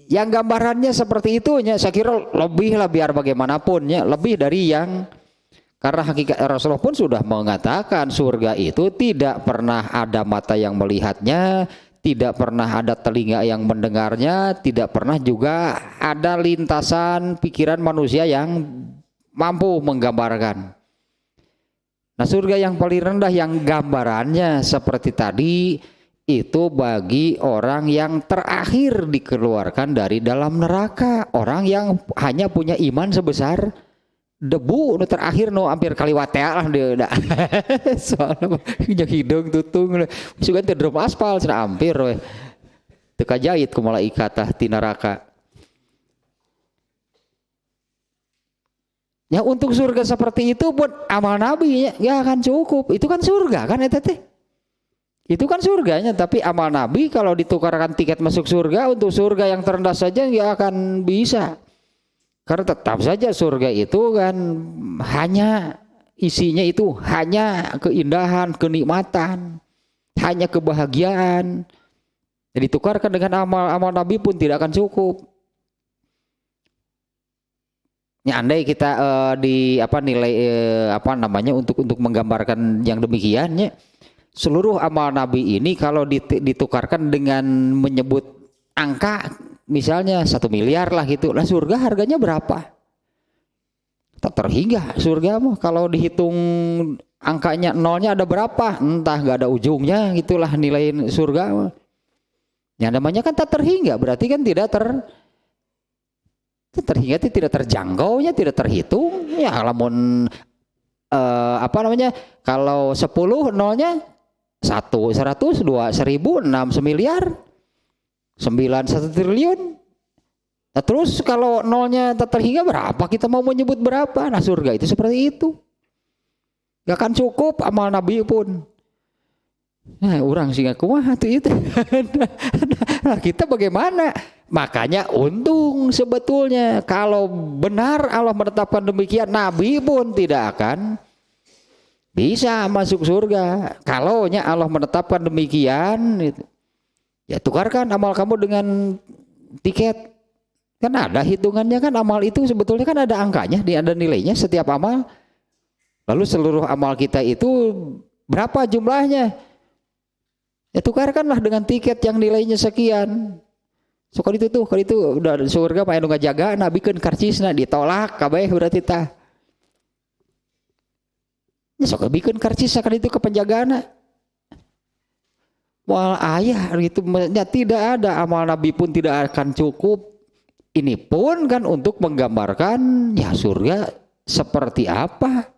Yang gambarannya seperti itu ya, saya kira lebih lah biar bagaimanapun ya, lebih dari yang, karena hakikat Rasulullah pun sudah mengatakan surga itu tidak pernah ada mata yang melihatnya, tidak pernah ada telinga yang mendengarnya, tidak pernah juga ada lintasan pikiran manusia yang mampu menggambarkan. Nah surga yang paling rendah yang gambarannya seperti tadi itu bagi orang yang terakhir dikeluarkan dari dalam neraka, orang yang hanya punya iman sebesar debu, terakhir hampir kaliwatea lah dia udah soalnya hidung tutung sugan terdrom aspal sudah hampir teka jahit ku malaikat ti neraka. Ya untuk surga seperti itu pun amal Nabi ya akan cukup. Itu kan surga kan eta teh. Itu kan surganya, tapi amal Nabi kalau ditukarkan tiket masuk surga untuk surga yang terendah saja nggak akan bisa. Karena tetap saja surga itu kan hanya isinya itu hanya keindahan, kenikmatan, hanya kebahagiaan. Jadi ditukarkan dengan amal Nabi pun tidak akan cukup. Ya, andai kita nilai untuk menggambarkan yang demikiannya, seluruh amal Nabi ini kalau ditukarkan dengan menyebut angka misalnya 1 miliar lah gitu, lah surga harganya berapa? Tak terhingga surga mah, kalau dihitung angkanya nolnya ada berapa, entah nggak ada ujungnya gitulah nilai surga. Yang namanya kan tak terhingga, berarti kan tidak terhingga, tidak terjangkaunya, tidak terhitung. Ya lamun kalau 10 nolnya 1, 100, 2, 1000, 6, semiliar, 9, 1 triliun. Nah, terus kalau nolnya tak terhingga berapa? Kita mau menyebut berapa? Nah surga itu seperti itu. Gak akan cukup amal Nabi pun. Nah orang sih kumaha tuh itu. Nah kita bagaimana? Makanya untung sebetulnya kalau benar Allah menetapkan demikian, Nabi pun tidak akan bisa masuk surga. Kalaunya Allah menetapkan demikian, ya tukarkan amal kamu dengan tiket. Kan ada hitungannya kan, amal itu sebetulnya kan ada angkanya, ada nilainya setiap amal. Lalu seluruh amal kita itu berapa jumlahnya? Ya tukarkanlah dengan tiket yang nilainya sekian. So kali itu udah surga mah anu ngajaga nabikeun karcisna ditolak kabeh berarti tah. Ya sok bikeun karcis sakali itu ke penjagaana. Wal ayah gitu, tidak ada amal Nabi pun tidak akan cukup. Ini pun kan untuk menggambarkan ya surga seperti apa.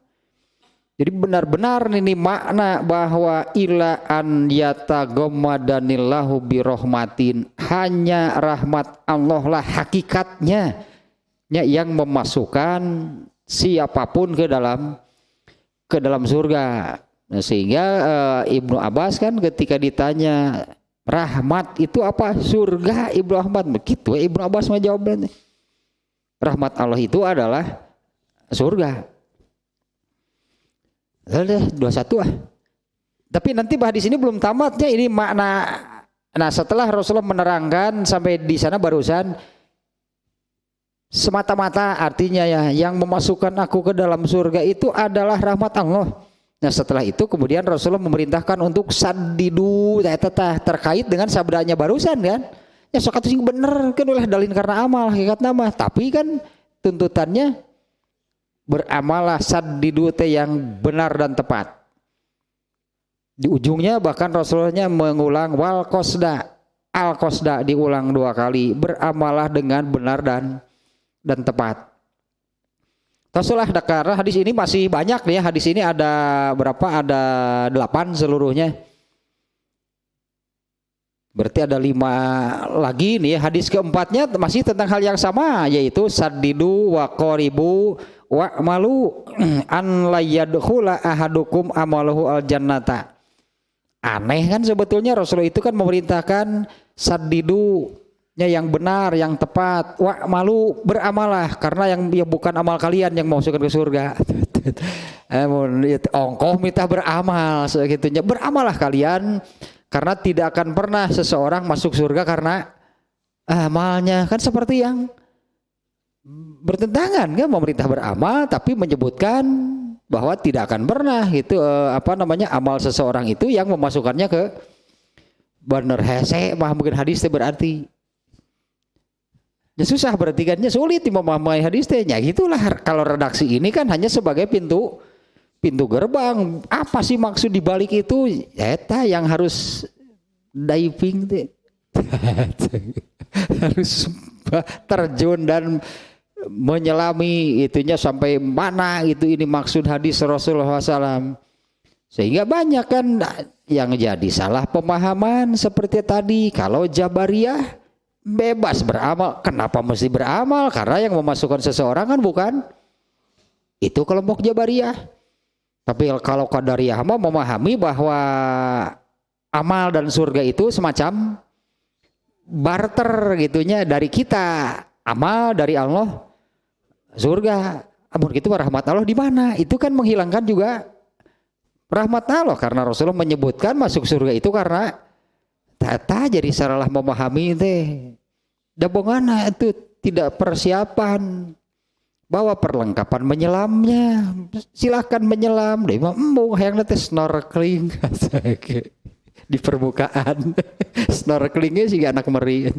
Jadi benar-benar ini makna bahwa ila an yataghammadanillahu birahmatin, hanya rahmat Allah lah hakikatnya yang memasukkan siapapun ke dalam surga. Nah, sehingga Ibnu Abbas kan ketika ditanya rahmat itu apa? Surga Ibnu Abbas begitu. Ibnu Abbas menjawabnya rahmat Allah itu adalah surga. Udah 21 ah. Tapi nanti hadis ini belum tamatnya, ini makna. Nah setelah Rasulullah menerangkan sampai di sana barusan semata-mata artinya ya yang memasukkan aku ke dalam surga itu adalah rahmat Allah. Nah setelah itu kemudian Rasulullah memerintahkan untuk sadidu terkait dengan sabdanya barusan kan. Ya sok atuh sing bener kan ulah dalin karena amal hakikat nama. Tapi kan tuntutannya beramalah sadidu teh yang benar dan tepat. Di ujungnya bahkan Rasulullah mengulang wal qasda, al qasda diulang 2 kali, beramalah dengan benar dan tepat. Rasulullah karena hadis ini masih banyak nih ya. Hadis ini ada berapa? Ada 8 seluruhnya. Berarti ada 5 lagi nih ya. Hadis keempatnya masih tentang hal yang sama, yaitu saddidu wa qaribu wa malu an la yadkhula ahadukum amaluhu al jannata. Aneh kan sebetulnya Rasulullah itu kan memerintahkan saddidu yang benar, yang tepat, wa malu beramalah karena yang bukan amal kalian yang masukkan ke surga. Ongkoh minta beramal segitunya, beramalah kalian karena tidak akan pernah seseorang masuk surga karena amalnya, kan seperti yang bertentangan kan, pemerintah beramal tapi menyebutkan bahwa tidak akan pernah gitu amal seseorang itu yang memasukkannya ke benar hese mungkin hadis itu berarti. Ya susah berarti kan, sulit memahami hadis tehnya. Gitulah kalau redaksi ini kan hanya sebagai pintu gerbang. Apa sih maksud dibalik itu? Eta yang harus diving teh. Harus terjun dan menyelami itunya sampai mana itu ini maksud hadis Rasulullah SAW. Sehingga banyak kan yang jadi salah pemahaman seperti tadi. Kalau Jabariyah bebas beramal, kenapa mesti beramal? Karena yang memasukkan seseorang kan bukan itu kelompok Jabariyah. Tapi kalau Qadariyah mau memahami bahwa amal dan surga itu semacam barter gitunya, dari kita amal, dari Allah surga. Amun gitu rahmat Allah di mana? Itu kan menghilangkan juga rahmat Allah karena Rasulullah menyebutkan masuk surga itu karena tata jadi salah memahami teh. Dabongana itu tidak persiapan, bawa perlengkapan menyelamnya, silahkan menyelam. Deh embung hayang teh snorkeling di permukaan. Snorkelingnya sih anak meri.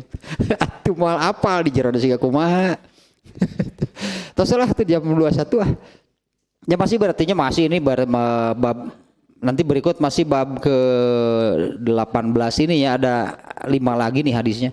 Atuh moal apal di jero siga kumaha. Teruslah tuh jam 21 ah. Ya masih berartinya masih ini bab nanti berikut masih bab ke 18 ini ya, ada 5 lagi nih hadisnya.